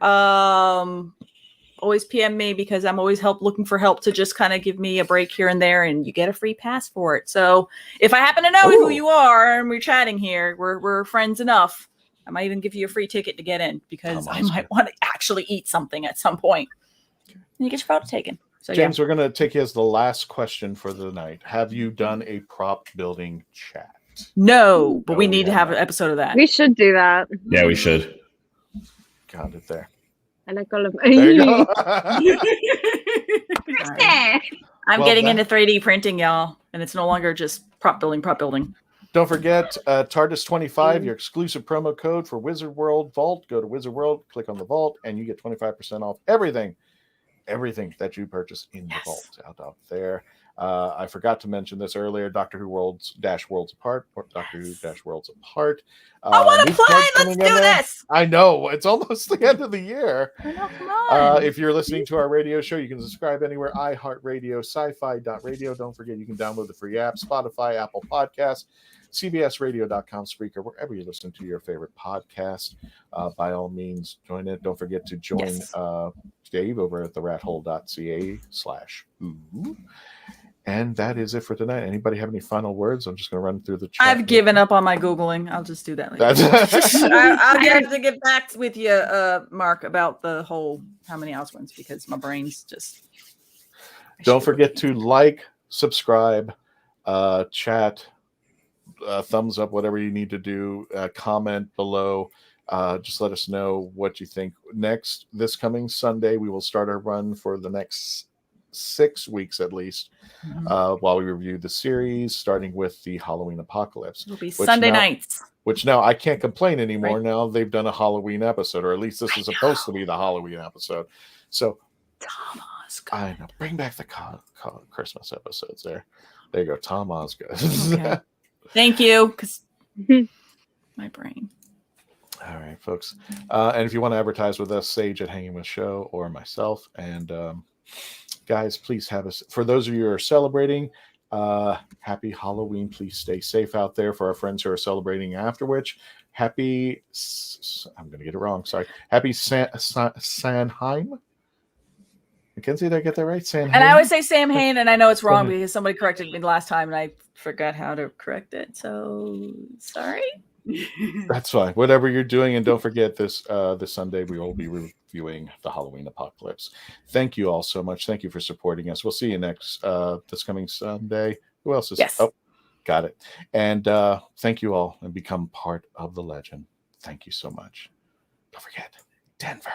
always PM me because I'm always looking for help to just kind of give me a break here and there, and you get a free pass for it. So if I happen to know who you are and we're chatting here, we're friends enough, I might even give you a free ticket to get in because I might want to actually eat something at some point. And you get your photo taken. So James, we're going to take you as the last question for the night. Have you done a prop building chat? No, but we need to have an episode of that. We should do that. Yeah, we should. Got it there. I like all of There you go. I'm Well, getting into 3D printing, y'all, and it's no longer just prop building. Don't forget, TARDIS 25, your exclusive promo code for Wizard World Vault. Go to Wizard World, click on the Vault, and you get 25% off everything that you purchase in the Vault out there. I forgot to mention this earlier. Doctor Who Worlds Apart. Or Doctor Who Worlds Apart. I want to play. Let's do this. I know. It's almost the end of the year. I know, come on. If you're listening to our radio show, you can subscribe anywhere. iHeartRadio, sci-fi.radio. Don't forget, you can download the free app. Spotify, Apple Podcasts, CBSRadio.com, Spreaker, wherever you listen to your favorite podcast. By all means, join it. Don't forget to join Dave over at therathole.ca/ooh. And that is it for tonight. Anybody have any final words? I'm just going to run through the chat. I've given up on my Googling. I'll just do that later. I'll get to get back with you, Mark, about the whole how many house wins because my brain's just... Don't forget to like, subscribe, chat, thumbs up, whatever you need to do. Comment below. Just let us know what you think. This coming Sunday, we will start our run for the next 6 weeks at least, while we review the series, starting with the Halloween Apocalypse. It'll be Sunday nights. Which now I can't complain anymore. Right. Now they've done a Halloween episode, or at least this is supposed to be the Halloween episode. So, I know. Bring back the Christmas episodes there. There you go. Tom Osgood. Okay. Thank you. Because my brain. All right, folks. And if you want to advertise with us, Sage at Hanging with Show or myself. And guys, please have us. For those of you who are celebrating, happy Halloween. Please stay safe out there. For our friends who are celebrating after which, happy, I'm going to get it wrong. Sorry. Happy Samhain. Mackenzie, did I get that right? Samhain? And I always say Samhain, and I know it's wrong because somebody corrected me last time and I forgot how to correct it. So sorry. That's fine. Whatever you're doing, and don't forget this Sunday we will be reviewing the Halloween Apocalypse. Thank you all so much. Thank you for supporting us. We'll see you next this coming Sunday. Who else is? Yes. Oh, got it. And thank you all, and become part of the legend. Thank you so much. Don't forget Denver.